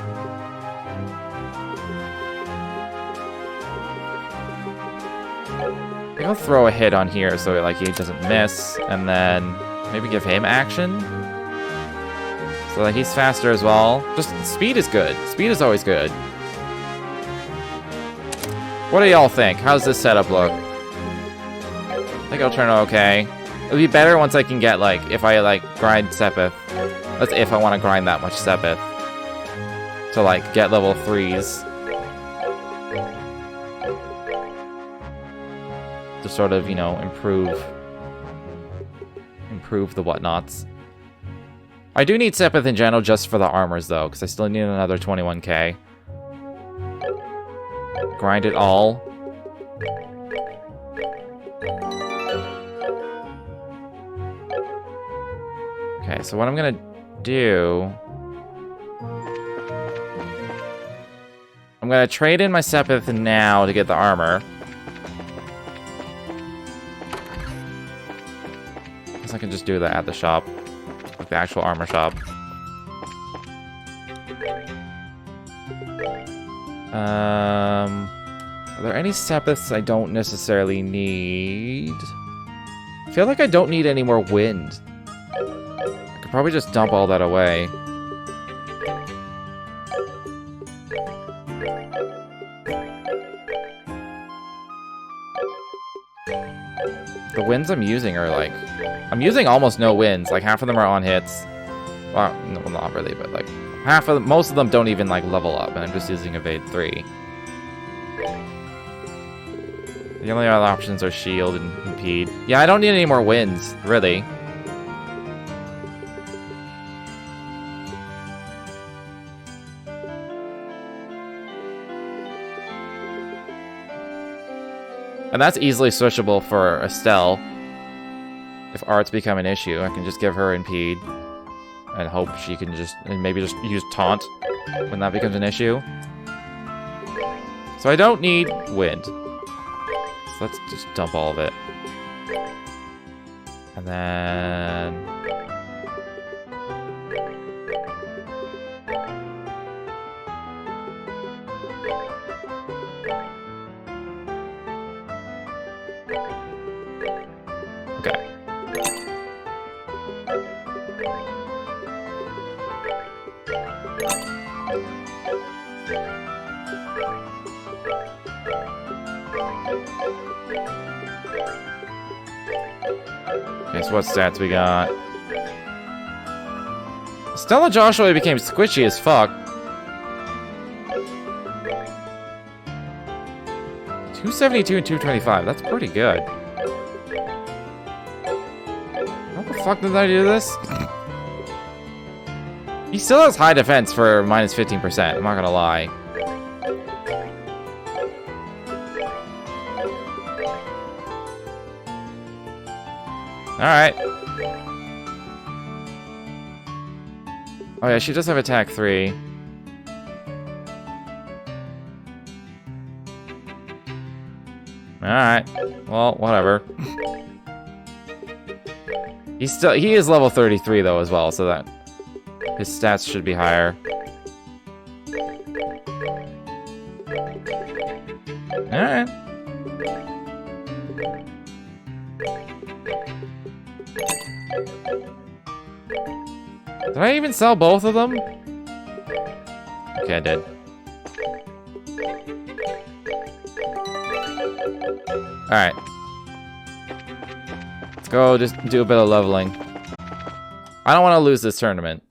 I think I'll throw a hit on here so like he doesn't miss, and then maybe give him action. So that he's faster as well. Just speed is good. Speed is always good. What do y'all think? How's this setup look? I think I'll turn out okay. It'll be better once I can get, like, if I, like, grind Sepith. That's if I want to grind that much Sepith. To, like, get level 3s. To sort of, you know, improve the whatnots. I do need Sepith in general just for the armors, though, because I still need another 21k. Grind it all. Okay, so what I'm gonna do... I'm gonna trade in my Sepith now to get the armor. Guess I can just do that at the shop. Like the actual armor shop. Are there any Sepiths I don't necessarily need? I feel like I don't need any more wind. I could probably just dump all that away. The winds I'm using are like... I'm using almost no winds. Like, half of them are on hits. Well, no, not really, but like... most of them don't even like level up, and I'm just using Evade 3. The only other options are Shield and Impede. Yeah, I don't need any more winds, really. And that's easily switchable for Estelle. If arts become an issue, I can just give her Impede. And hope she can just, and maybe just use Taunt when that becomes an issue. So I don't need wind. So let's just dump all of it. And then... Okay. Okay, so what stats we got? Stella Joshua became squishy as fuck. 272 and 225, that's pretty good. How the fuck did I do this? He still has high defense for minus 15%, I'm not gonna lie. Alright. Oh yeah, she does have attack 3. Alright. Well, whatever. He is level 33 though as well, so that his stats should be higher. Alright. Did I even sell both of them? Okay, I did. Alright. Let's go just do a bit of leveling. I don't want to lose this tournament.